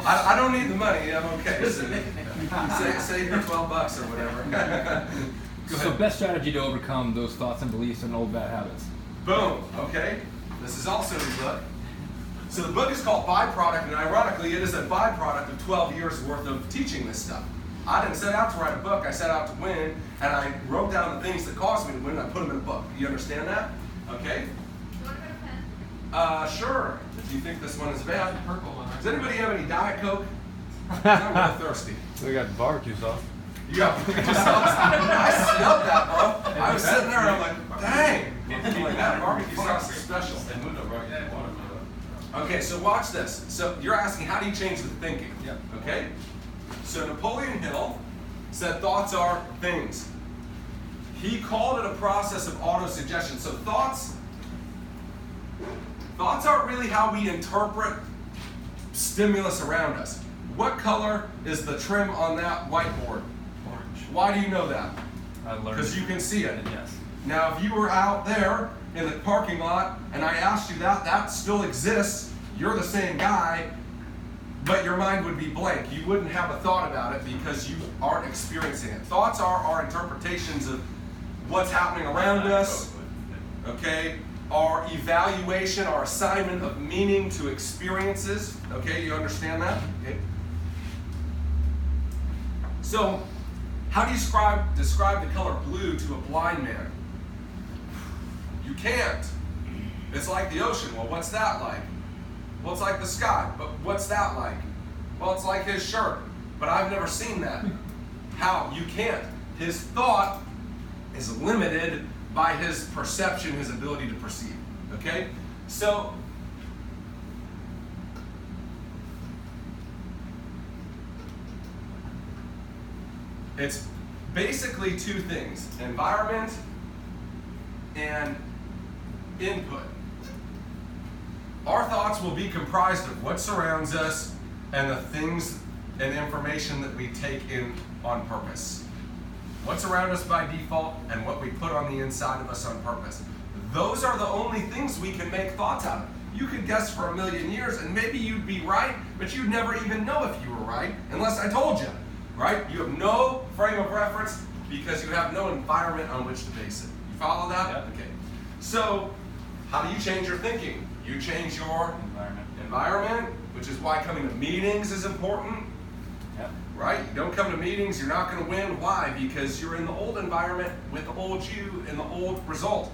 I don't need the money. I'm okay. So, save your $12 or whatever. So best strategy to overcome those thoughts and beliefs and old bad habits. Boom. Okay. This is also the book. So the book is called Byproduct, and ironically, it is a byproduct of 12 years worth of teaching this stuff. I didn't set out to write a book. I set out to win, and I wrote down the things that caused me to win, and I put them in a book. You understand that? Okay. Do you want to go to pen? Sure. If you think this one is bad. Purple one. Does anybody have any Diet Coke? I'm really thirsty. We got barbecue sauce. You got barbecue sauce? I smelled that, bro. I was sitting there and I'm like, dang. I'm like, that barbecue sauce is special. Okay, so watch this. So you're asking, how do you change the thinking? Yep. Okay? So Napoleon Hill said thoughts are things. He called it a process of auto-suggestion. So thoughts aren't really how we interpret stimulus around us. What color is the trim on that whiteboard? Orange. Why do you know that? I learned. Because you can see it. Yes. Now, if you were out there in the parking lot and I asked you that still exists, you're the same guy, but your mind would be blank. You wouldn't have a thought about it because you aren't experiencing it. Thoughts are our interpretations of what's happening around us, okay? Our evaluation, our assignment of meaning to experiences, okay? You understand that? Okay. So, how do you describe the color blue to a blind man? You can't. It's like the ocean. Well, what's that like? Well, it's like the sky. But what's that like? Well, it's like his shirt. But I've never seen that. How? You can't. His thought is limited by his perception, his ability to perceive. Okay? So, it's basically two things: environment and input. Our thoughts will be comprised of what surrounds us and the things and information that we take in on purpose. What's around us by default and what we put on the inside of us on purpose. Those are the only things we can make thoughts out of. You could guess for 1,000,000 years and maybe you'd be right, but you'd never even know if you were right unless I told you, right? You have no frame of reference because you have no environment on which to base it. You follow that? Yeah. Okay. So, how do you change your thinking? You change your environment, which is why coming to meetings is important. Yep. Right? You don't come to meetings, you're not going to win. Why? Because you're in the old environment with the old you and the old result.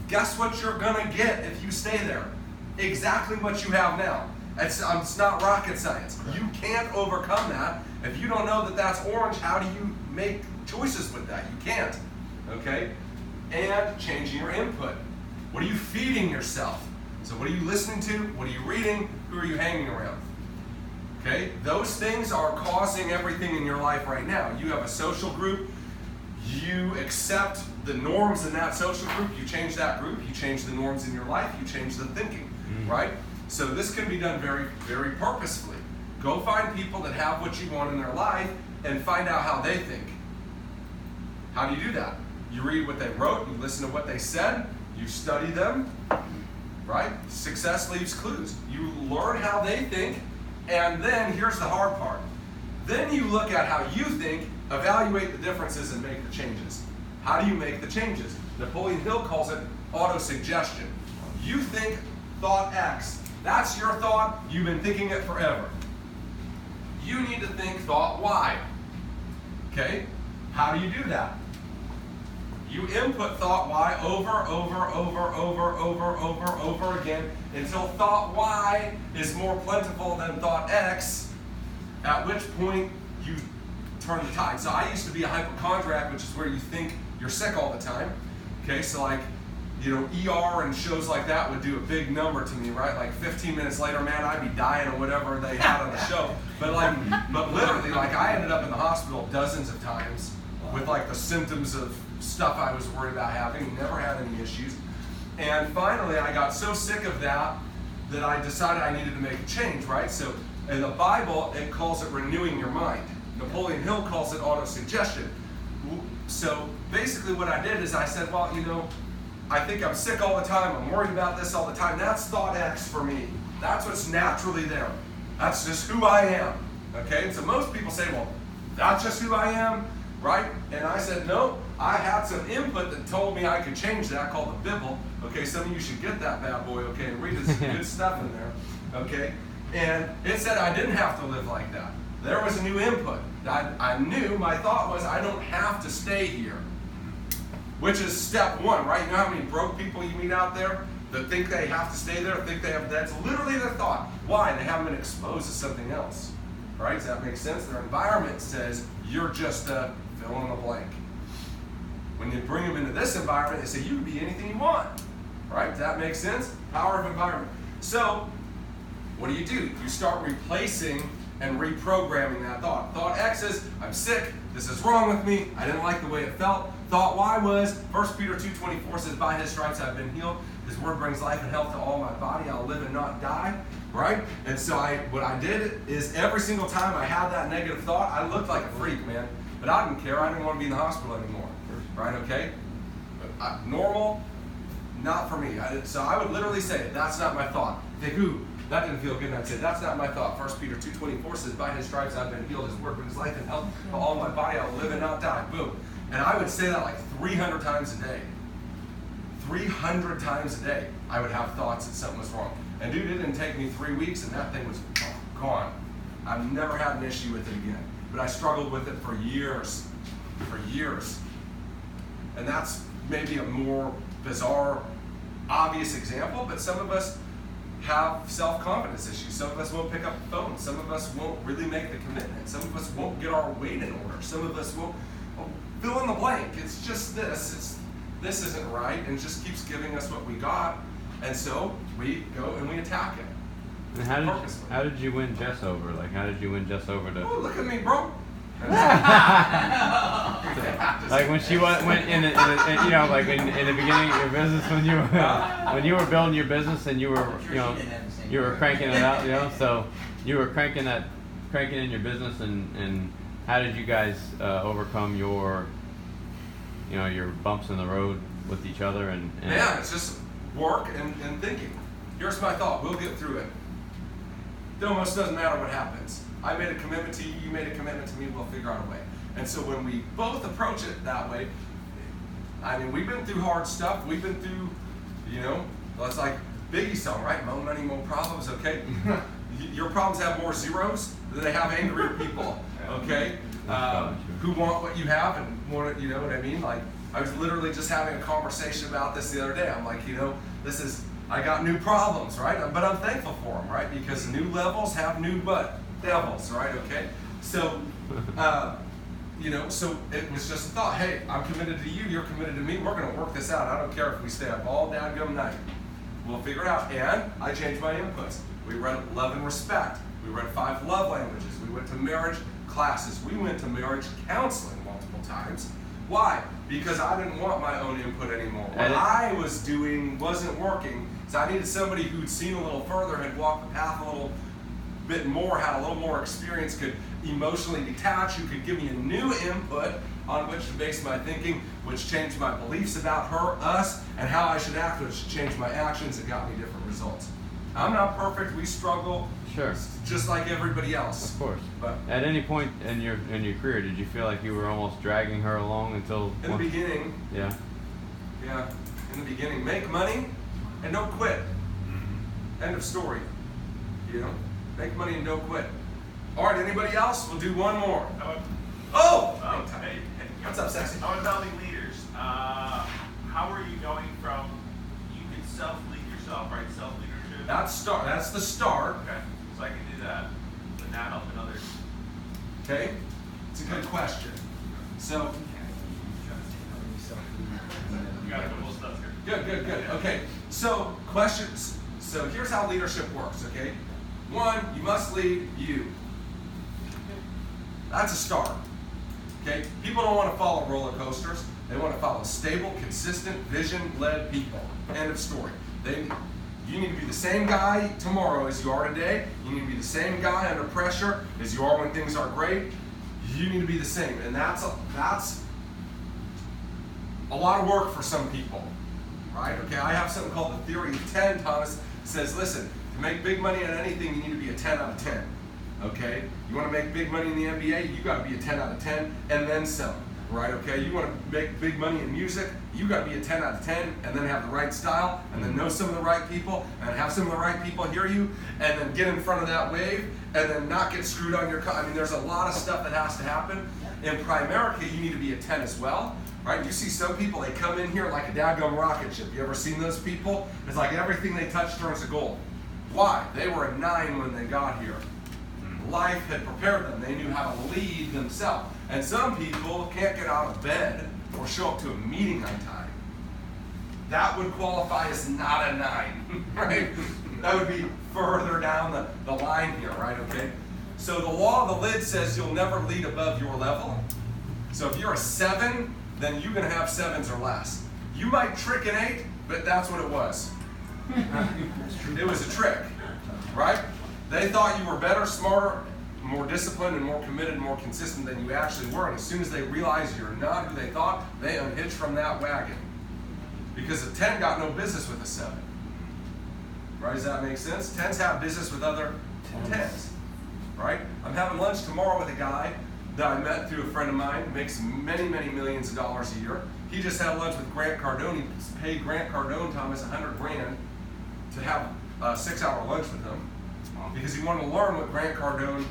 Guess what you're going to get if you stay there? Exactly what you have now. It's not rocket science. You can't overcome that. If you don't know that that's orange, how do you make choices with that? You can't. Okay? And changing your input. What are you feeding yourself? So what are you listening to? What are you reading? Who are you hanging around? Okay? Those things are causing everything in your life right now. You have a social group. You accept the norms in that social group. You change that group. You change the norms in your life. You change the thinking. Right? So this can be done very, very purposefully. Go find people that have what you want in their life and find out how they think. How do you do that? You read what they wrote. You listen to what they said. You study them. Right? Success leaves clues. You learn how they think. And then here's the hard part. Then you look at how you think, evaluate the differences, and make the changes. How do you make the changes? Napoleon Hill calls it autosuggestion. You think thought X. That's your thought. You've been thinking it forever. You need to think thought Y. Okay? How do you do that? You input thought Y over again until thought Y is more plentiful than thought X, at which point you turn the tide. So I used to be a hypochondriac, which is where you think you're sick all the time. Okay, so like, you know, ER and shows like that would do a big number to me, right? Like 15 minutes later, man, I'd be dying or whatever they had on the show. But literally, like I ended up in the hospital dozens of times with like the symptoms of stuff I was worried about having. Never had any issues. And finally, I got so sick of that that I decided I needed to make a change, right? So in the Bible, it calls it renewing your mind. Napoleon Hill calls it autosuggestion. So basically what I did is I said, well, you know, I think I'm sick all the time. I'm worried about this all the time. That's thought X for me. That's what's naturally there. That's just who I am. Okay? And so most people say, well, that's just who I am, right? And I said, no, I had some input that told me I could change that, called the Bible. Okay, some of you should get that bad boy, okay, and read it. Some good stuff in there. Okay? And it said I didn't have to live like that. There was a new input. I knew, my thought was, I don't have to stay here. Which is step one, right? You know how many broke people you meet out there that think they have to stay there, think they have, that's literally their thought. Why? They haven't been exposed to something else. Right? Does that make sense? Their environment says, you're just a fill in the blank. When you bring them into this environment, they say, you can be anything you want. Right? Does that make sense? Power of environment. So, what do? You start replacing and reprogramming that thought. Thought X is, I'm sick, this is wrong with me, I didn't like the way it felt. Thought Y was, 1 Peter 2:24 says, by his stripes I've been healed. His word brings life and health to all my body. I'll live and not die, right? And so what I did is every single time I had that negative thought, I looked like a freak, man. But I didn't care. I didn't want to be in the hospital anymore, right? Okay? But normal, not for me. So I would literally say, that's not my thought. Think, ooh, that didn't feel good. And I'd say, that's not my thought. 1 Peter 2:24 says, by his stripes I've been healed. His word brings life and health to all my body. I'll live and not die. Boom. And I would say that like 300 times a day. 300 times a day, I would have thoughts that something was wrong. And dude, it didn't take me 3 weeks, and that thing was gone. I've never had an issue with it again. But I struggled with it for years. And that's maybe a more bizarre, obvious example, but some of us have self-confidence issues. Some of us won't pick up the phone. Some of us won't really make the commitment. Some of us won't get our weight in order. Some of us won't fill in the blank. It's just this. This isn't right, and just keeps giving us what we got. And so we go and we attack it. And how did you win Jess over? Like, how did you win Jess over to? Oh, look at me, bro. Like when she went in you know, like in the beginning of your business, when you were building your business and you were, you know, you were cranking it out, you know, so you were cranking in your business, and how did you guys overcome your, you know, your bumps in the road with each other and Yeah, it's just work and thinking. Here's my thought. We'll get through it. It almost doesn't matter what happens. I made a commitment to you. You made a commitment to me. We'll figure out a way. And so when we both approach it that way, I mean, we've been through hard stuff. We've been through, you know, well, it's like Biggie's song, right? More money, more problems. Okay, your problems have more zeros than they have angrier people. Okay, who want what you have and want it. You know what I mean? Like, I was literally just having a conversation about this the other day. I'm like, you know, I got new problems, right? But I'm thankful for them, right? Because new levels have new devils, right? Okay, so. You know, so it was just a thought, hey, I'm committed to you, you're committed to me, we're going to work this out. I don't care if we stay up all dadgum night. We'll figure it out. And I changed my inputs. We read Love and Respect. We read 5 love languages. We went to marriage classes. We went to marriage counseling multiple times. Why? Because I didn't want my own input anymore. What I was doing wasn't working, so I needed somebody who'd seen a little further, had walked the path a little bit more, had a little more experience, could emotionally detach, who could give me a new input on which to base my thinking, which changed my beliefs about her, us, and how I should act, which changed my actions and got me different results. I'm not perfect. We struggle, Sure, just like everybody else. of course. But At any point in your career, did you feel like you were almost dragging her along until? in the beginning, Yeah. in the beginning, make money and don't quit. End of story. You know, make money and don't quit. All right, anybody else? We'll do one more. Oh! Hey, What's up, sexy? I was telling leaders, how are you going from, you can self-lead yourself, right? Self-leadership? That's the start. Okay, so I can do that, but now helping others. Okay? It's a good question. So, You got a couple of stuff here. good. Okay, so questions. So here's how leadership works, okay? 1, you must lead you. That's a start. Okay? People don't want to follow roller coasters. They want to follow stable, consistent, vision-led people. End of story. You need to be the same guy tomorrow as you are today. You need to be the same guy under pressure as you are when things are great. You need to be the same. And that's a lot of work for some people. Right? Okay, I have something called the theory of 10. Thomas says, listen, to make big money at anything, you need to be a 10 out of 10. Okay? You want to make big money in the NBA, you got to be a 10 out of 10 and then some. Right? Okay? You want to make big money in music, you got to be a 10 out of 10 and then have the right style and then know some of the right people and have some of the right people hear you and then get in front of that wave and then not get screwed on your I mean, there's a lot of stuff that has to happen. In Primerica, you need to be a 10 as well. Right? You see some people, they come in here like a daggum rocket ship. You ever seen those people? It's like everything they touch turns to gold. Why? They were a 9 when they got here. Life had prepared them. They knew how to lead themselves. And some people can't get out of bed or show up to a meeting on time. That would qualify as not a 9, right? That would be further down the line here, right? Okay? So the law of the lid says you'll never lead above your level. So if you're a 7, then you're going to have 7s or less. You might trick an 8, but that's what it was. It was a trick, right? They thought you were better, smarter, more disciplined, and more committed, and more consistent than you actually were. And as soon as they realized you're not who they thought, they unhitched from that wagon. Because a 10 got no business with a 7. Right? Does that make sense? 10s have business with other 10s. Right? I'm having lunch tomorrow with a guy that I met through a friend of mine, makes many, many millions of dollars a year. He just had lunch with Grant Cardone. He paid Grant Cardone, Thomas, $100,000 to have a 6-hour lunch with him because he wanted to learn what Grant Cardone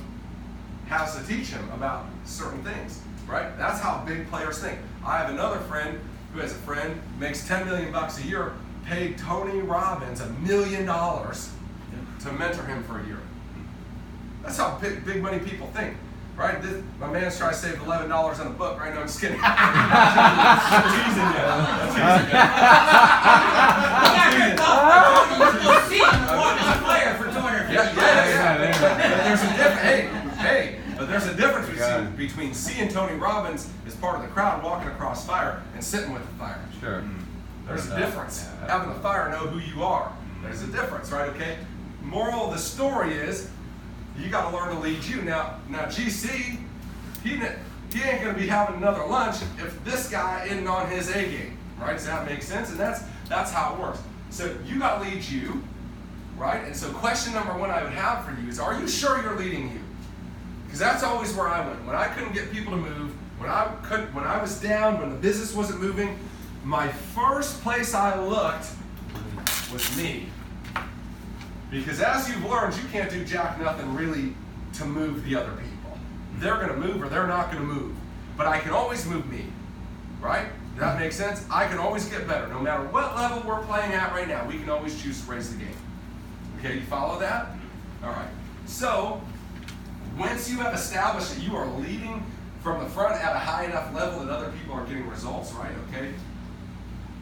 has to teach him about certain things, right? That's how big players think. I have another friend who has a friend, makes $10 million a year, paid Tony Robbins $1 million to mentor him for a year. That's how big money people think. Right? My man's trying to save $11 on a book. Right? No, I'm just kidding. I'm teasing you. You'll see him walk on fire for 250. Yeah. But there's a difference between seeing Tony Robbins as part of the crowd walking across fire and sitting with the fire. Sure. There's a difference. Having the fire know who you are. There's a difference, right? Okay. Moral of the story is, you got to learn to lead you. Now GC, he ain't going to be having another lunch if this guy isn't on his A game, right? Does that make sense? And that's how it works. So you got to lead you, right? And so question number 1 I would have for you is, are you sure you're leading you? Because that's always where I went. When I couldn't get people to move, when I was down, when the business wasn't moving, my first place I looked was me. Because as you've learned, you can't do jack nothing really to move the other people. They're going to move or they're not going to move. But I can always move me, right? Does that make sense? I can always get better. No matter what level we're playing at right now, we can always choose to raise the game. Okay, you follow that? All right. So, once you have established that you are leading from the front at a high enough level that other people are getting results, right? Okay.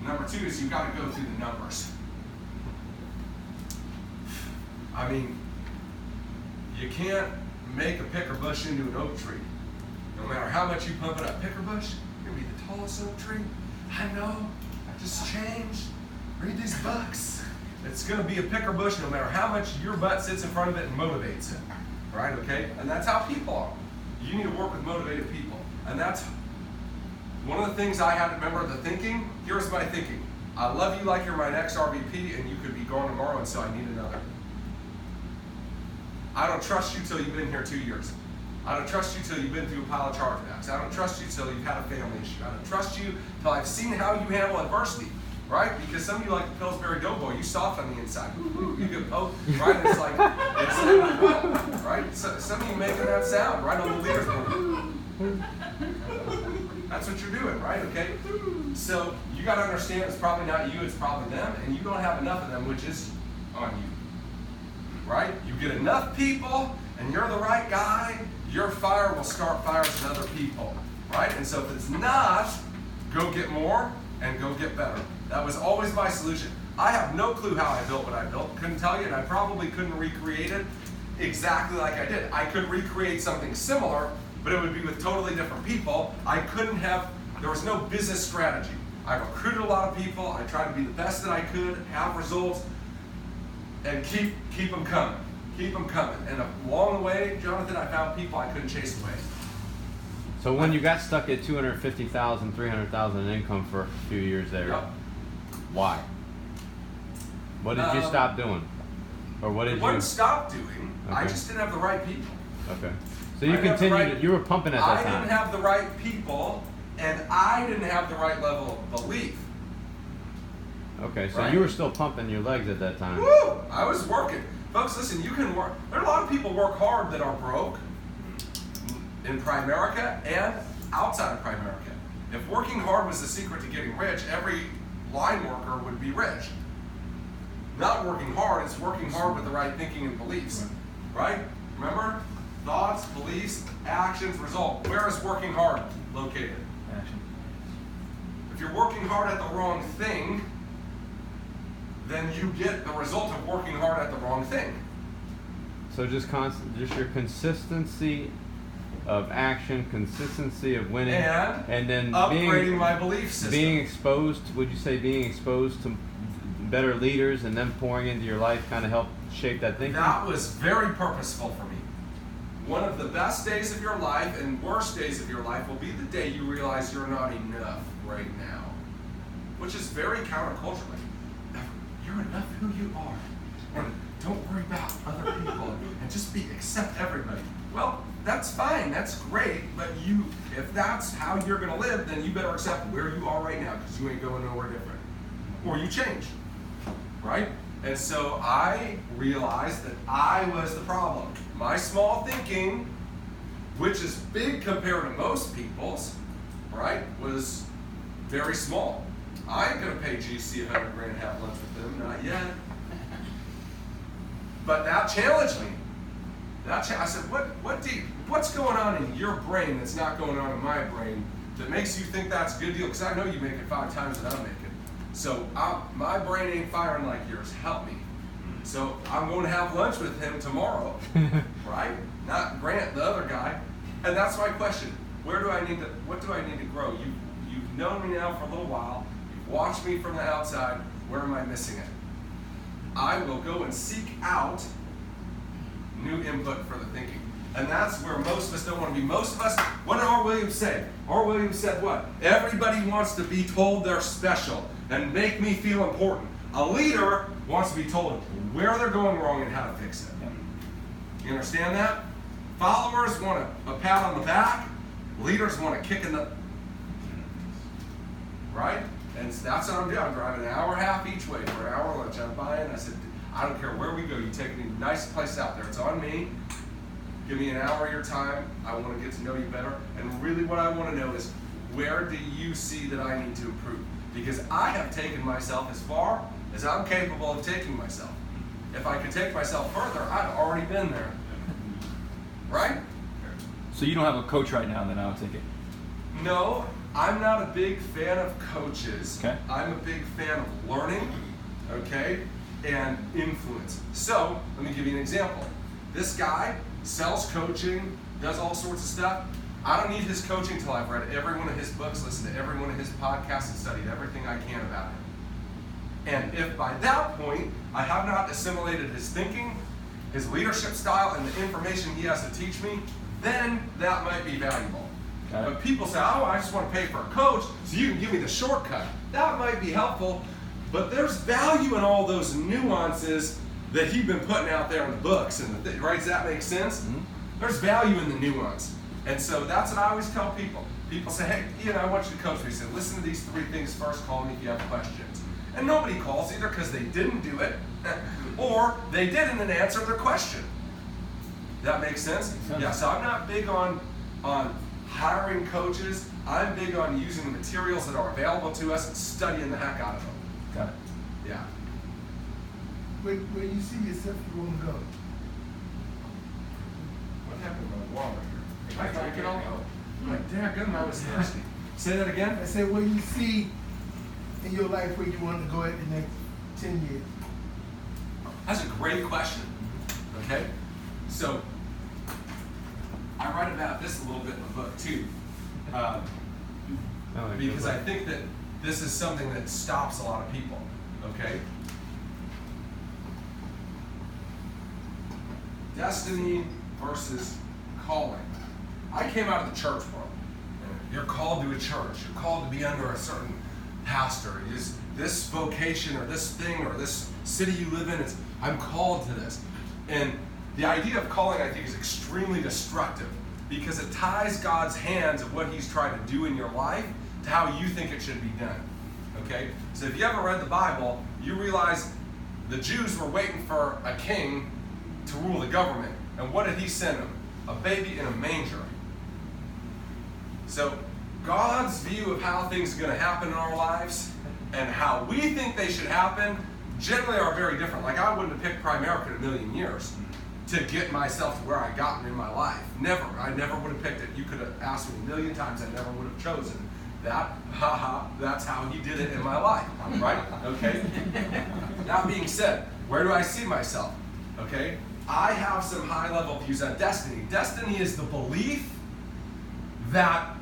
Number 2 is you've got to go through the numbers. I mean, you can't make a picker bush into an oak tree. No matter how much you pump it up. Picker bush, you're going to be the tallest oak tree. I know, I just changed. Read these books. It's going to be a picker bush no matter how much your butt sits in front of it and motivates it. Right, okay? And that's how people are. You need to work with motivated people. And that's one of the things I had to remember, the thinking. Here's my thinking. I love you like you're my next RVP and you could be gone tomorrow and so I need another. I don't trust you till you've been here 2 years. I don't trust you till you've been through a pile of chargebacks. I don't trust you till you've had a family issue. I don't trust you till I've seen how you handle adversity, right? Because some of you like the Pillsbury Doughboy, you soft on the inside. You get poked, right? And it's like, right? So, some of you making that sound right on the leader's board. That's what you're doing, right? Okay? So you got to understand it's probably not you, it's probably them, and you don't have enough of them, which is on you. Right? You get enough people and you're the right guy, your fire will start fires in other people. Right? And so if it's not, go get more and go get better. That was always my solution. I have no clue how I built what I built. Couldn't tell you, and I probably couldn't recreate it exactly like I did. I could recreate something similar, but it would be with totally different people. There was no business strategy. I recruited a lot of people. I tried to be the best that I could, have results, and keep them coming. Keep them coming. And along the way, Jonathan, I found people I couldn't chase away. So when you got stuck at $250,000, $300,000 in income for a few years there, Yep. Why? What did you stop doing? Or what did you? Wouldn't stop doing. I Okay. just didn't have the right people. Okay. So you I didn't have the continued. right- You were pumping at that I time. didn't have the right people, and I didn't have the right level of belief. Okay, so Right. you were still pumping your legs at that time. Woo! I was working. Folks, listen, you can work. There are a lot of people work hard that are broke in Primerica and outside of Primerica. If working hard was the secret to getting rich, every line worker would be rich. Not working hard, it's working hard with the right thinking and beliefs. Right? Remember? Thoughts, beliefs, actions, result. Where is working hard located? Action. If you're working hard at the wrong thing, then you get the result of working hard at the wrong thing. So just your consistency of action, consistency of winning, And then upgrading my belief system. being exposed. Would you say being exposed to better leaders and them pouring into your life kind of helped shape that thinking? That was very purposeful for me. One of the best days of your life and worst days of your life will be the day you realize you're not enough right now, which is very countercultural. You're enough who you are, and don't worry about other people, and just accept everybody. Well, that's fine, that's great, but if that's how you're gonna live, then you better accept where you are right now, because you ain't going nowhere different. Or you change, right? And so I realized that I was the problem. My small thinking, which is big compared to most people's, right, was very small. I ain't gonna pay GC $100 grand and have lunch with them, not yet. But that challenged me. I said, what's going on in your brain that's not going on in my brain that makes you think that's a good deal? Because I know you make it 5 times that I'm making. So my brain ain't firing like yours. Help me. So I'm going to have lunch with him tomorrow, right? Not Grant, the other guy. And that's my question. What do I need to grow? You've known me now for a little while. You've watched me from the outside. Where am I missing it? I will go and seek out new input for the thinking. And that's where most of us don't want to be. Most of us, what did R. Williams say? R. Williams said what? Everybody wants to be told they're special and make me feel important. A leader wants to be told where they're going wrong and how to fix it. You understand that? Followers want a pat on the back. Leaders want a kick in the... Right? And that's what I'm doing. I'm driving an hour and a half each way for an hour lunch. I'm buying. I said, I don't care where we go. You take me to the nicest place out there. It's on me. Give me an hour of your time. I want to get to know you better. And really what I want to know is, where do you see that I need to improve? Because I have taken myself as far as I'm capable of taking myself. If I could take myself further, I'd already been there. Right? So you don't have a coach right now, then I would take it. No, I'm not a big fan of coaches. Okay. I'm a big fan of learning, okay, and influence. So, let me give you an example. This guy sells coaching, does all sorts of stuff. I don't need his coaching until I've read every one of his books, listened to every one of his podcasts, and studied everything I can about him. And if by that point I have not assimilated his thinking, his leadership style, and the information he has to teach me, then that might be valuable. Okay. But people say, oh, I just want to pay for a coach so you can give me the shortcut. That might be helpful, but there's value in all those nuances that he's been putting out there in the books. Right? Does that make sense? Mm-hmm. There's value in the nuance. And so that's what I always tell people. People say, hey, I want you to coach me. I said, listen to these 3 things first, call me if you have questions. And nobody calls either because they didn't do it, or they did and then answered their question. That makes sense? Yeah, so I'm not big on hiring coaches. I'm big on using the materials that are available to us and studying the heck out of them. Got it. Yeah. Where you see yourself, you want to go. What happened to my water here? Can I drink it all? I'm like, damn, I was thirsty. Say that again? I said, where you see in your life where you want to go at the next 10 years. That's a great question. Okay? So, I write about this a little bit in the book too. Because I think that this is something that stops a lot of people. Okay? Destiny versus calling. I came out of the church world. You're called to a church. You're called to be under a certain pastor. This vocation or this thing or this city you live in, I'm called to this. And the idea of calling, I think, is extremely destructive because it ties God's hands of what he's trying to do in your life to how you think it should be done. Okay? So if you haven't read the Bible, you realize the Jews were waiting for a king to rule the government. And what did he send them? A baby in a manger. So God's view of how things are going to happen in our lives and how we think they should happen generally are very different. Like I wouldn't have picked Primerica in a million years to get myself to where I gotten in my life. Never. I never would have picked it. You could have asked me a million times. I never would have chosen that. That's how he did it in my life. Right? Okay? That being said, where do I see myself? Okay? I have some high-level views on destiny. Destiny is the belief that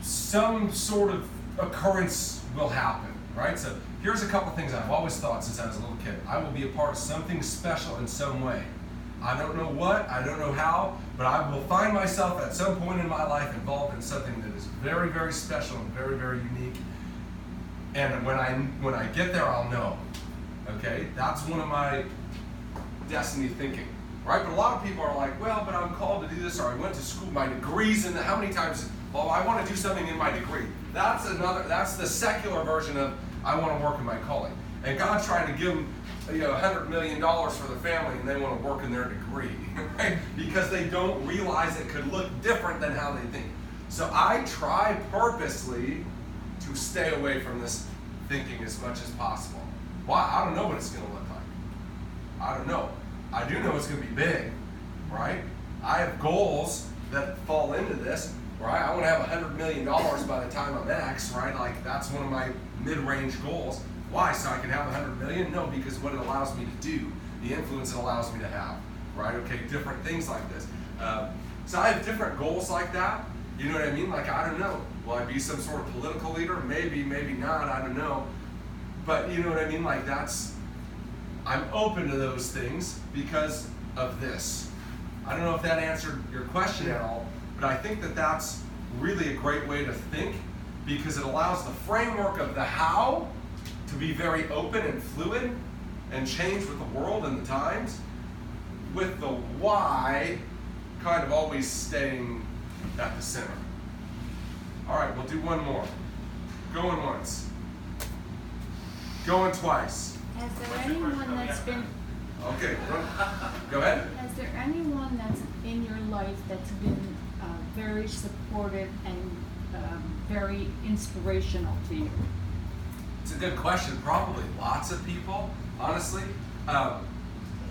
some sort of occurrence will happen. right? So here's a couple things I've always thought since I was a little kid. I will be a part of something special in some way. I don't know what, I don't know how, but I will find myself at some point in my life involved in something that is very, very special and very, very unique. And when I get there, I'll know. Okay? That's one of my destiny thinking. Right? But a lot of people are like, well, but I'm called to do this, or I went to school, my degree's in the, how many times, well, I want to do something in my degree. That's the secular version of, I want to work in my calling. And God's trying to give them, $100 million for the family, and they want to work in their degree, right? Because they don't realize it could look different than how they think. So I try purposely to stay away from this thinking as much as possible. Why? I don't know what it's going to look like. I don't know. I do know it's going to be big, right? I have goals that fall into this, right? I want to have $100 million by the time I'm X, right? Like, that's one of my mid-range goals. Why? So I can have $100 million? No, because what it allows me to do, the influence it allows me to have, right? Okay, different things like this. So I have different goals like that. You know what I mean? Like, I don't know. Will I be some sort of political leader? Maybe, maybe not. I don't know. But you know what I mean? Like, I'm open to those things because of this. I don't know if that answered your question at all, but I think that that's really a great way to think, because it allows the framework of the how to be very open and fluid and change with the world and the times, with the why kind of always staying at the center. All right, we'll do one more. Going once. Going twice. Has there anyone that's been, Okay, go ahead. has there anyone that's in your life that's been very supportive and very inspirational to you? It's a good question. Probably lots of people, honestly.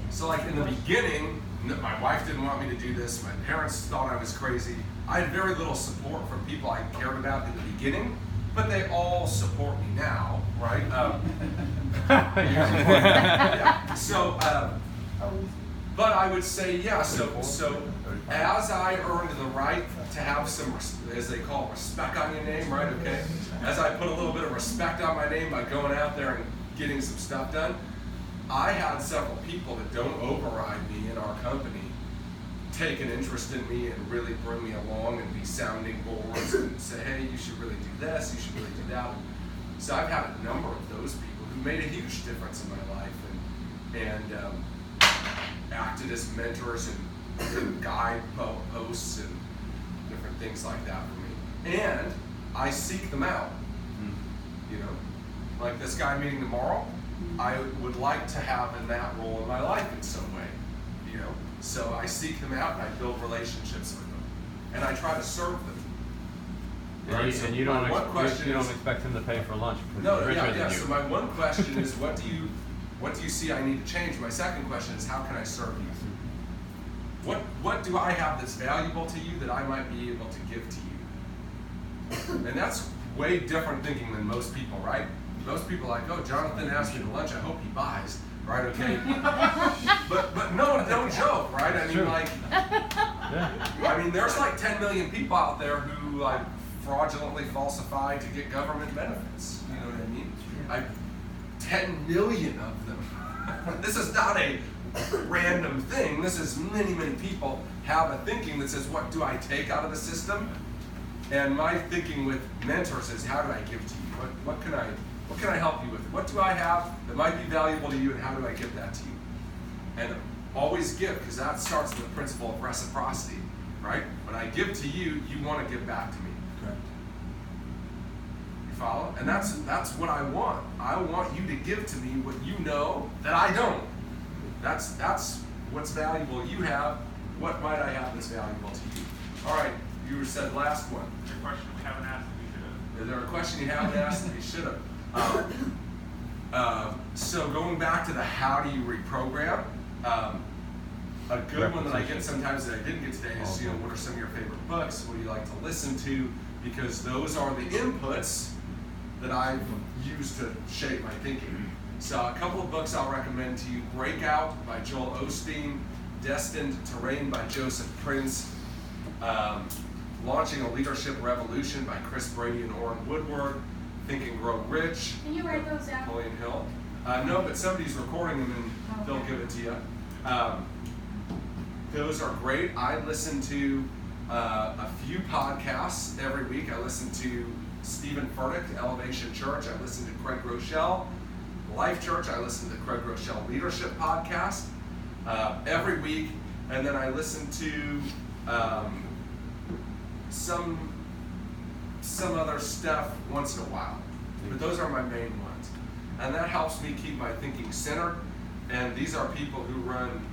So like in the beginning, my wife didn't want me to do this. My parents thought I was crazy. I had very little support from people I cared about in the beginning, but they all support me now, right? Yeah. So, but I would say, yeah, so as I earned the right to have some, as they call it, respect on your name, right, okay? As I put a little bit of respect on my name by going out there and getting some stuff done, I had several people that don't override me in our company take an interest in me and really bring me along and be sounding boards and say, hey, you should really do this, you should really do that. So I've had a number of those people who made a huge difference in my life and acted as mentors and guide posts and different things like that for me. And I seek them out. You know, like this guy meeting tomorrow, I would like to have in that role in my life in some way. You know, so I seek them out and I build relationships with them, and I try to serve them. Right? And you don't expect him to pay for lunch because No, he's richer yeah. than you. So my one question is, what do you see I need to change? My second question is, how can I serve you? What do I have that's valuable to you that I might be able to give to you? And that's way different thinking than most people, right? Most people are like, oh, Jonathan asked me to lunch, I hope he buys, right? Okay. but no, don't joke, right? I mean, like, I mean, there's like 10 million people out there who like fraudulently falsify to get government benefits. You know what I mean? 10 million of them. This is not a random thing. This is many, many people have a thinking that says, what do I take out of the system? And my thinking with mentors is, how do I give to you? What can I help you with? What do I have that might be valuable to you, and how do I give that to you? And always give, because that starts with the principle of reciprocity, right? When I give to you, you want to give back to me. Correct. You follow? And that's what I want. I want you to give to me what you know that I don't. That's what's valuable you have. What might I have that's valuable to you? All right, you said last one. Is there a question we haven't asked that we should have? Is there a question you haven't asked that you should have? So going back to the how do you reprogram, a good one that I get sometimes that I didn't get today is, what are some of your favorite books? What do you like to listen to? Because those are the inputs that I've used to shape my thinking. So a couple of books I'll recommend to you: Breakout by Joel Osteen, Destined to Reign by Joseph Prince, Launching a Leadership Revolution by Chris Brady and Orrin Woodward, Think and Grow Rich. Can you write those down? Napoleon Hill. No, but somebody's recording them and they'll give it to you. Those are great. I listen to a few podcasts every week. I listen to Stephen Furtick, Elevation Church. I listen to Craig Rochelle, Life Church. I listen to Craig Rochelle Leadership Podcast every week. And then I listen to some other stuff once in a while. But those are my main ones. And that helps me keep my thinking centered. And these are people who run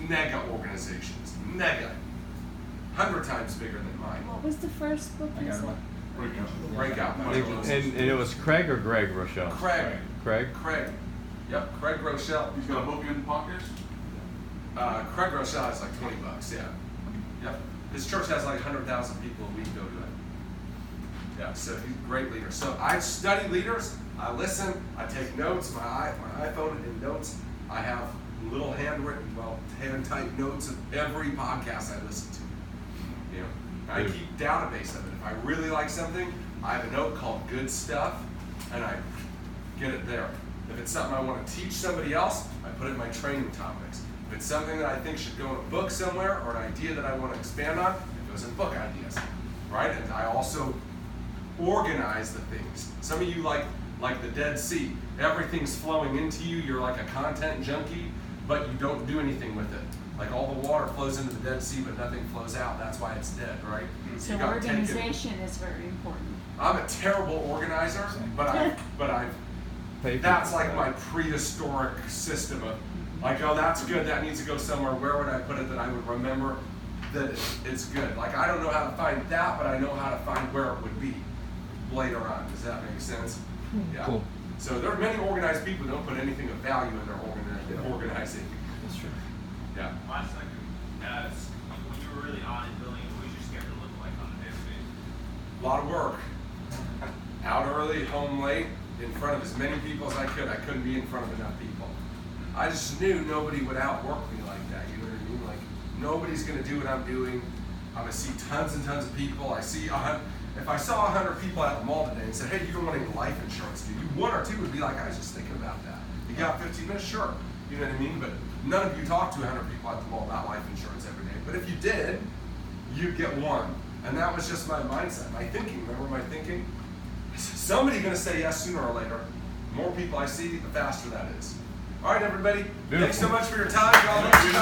mega organizations. Mega. 100 times bigger than mine. What was the first book I you got said? one. Breakout. And it was Craig or Greg Rochelle? Craig. Craig? Craig. Yep, Craig Rochelle. He's got a book in pockets? Craig Rochelle is like $20, yeah. Yep. His church has like 100,000 people a week go to it. Yeah, so he's a great leader. So I study leaders, I listen, I take notes, my iPhone in notes. I have little handwritten, hand-typed notes of every podcast I listen to. You know, I keep database of it. If I really like something, I have a note called Good Stuff, and I get it there. If it's something I want to teach somebody else, I put it in my training topics. If it's something that I think should go in a book somewhere, or an idea that I want to expand on, it goes in book ideas, right? And I also organize the things. Some of you like the Dead Sea. Everything's flowing into you. You're like a content junkie, but you don't do anything with it. Like all the water flows into the Dead Sea, but nothing flows out. That's why it's dead, right? So You gotta take it. organization is very important. I'm a terrible organizer, but that's like my prehistoric system of like, oh, that's good, that needs to go somewhere. Where would I put it that I would remember that it's good? Like, I don't know how to find that, but I know how to find where it would be later on. Does that make sense? Yeah. Cool. So there are many organized people who don't put anything of value in their organizing. That's true. Yeah. Last second, when you were really on it building it, what was your schedule look like on a daily basis? A lot of work. Out early, home late, in front of as many people as I could. I couldn't be in front of enough people. I just knew nobody would outwork me like that. You know what I mean? Like, nobody's going to do what I'm doing. I'm going to see tons and tons of people. If I saw 100 people at the mall today and said, hey, you don't want any life insurance, do you? One or two would be like, I was just thinking about that. You got 15 minutes? Sure. You know what I mean? But none of you talk to 100 people at the mall about life insurance every day. But if you did, you'd get one. And that was just my mindset, my thinking. Remember my thinking? Somebody's going to say yes sooner or later. The more people I see, the faster that is. All right, everybody. Beautiful. Thanks so much for your time. God bless you.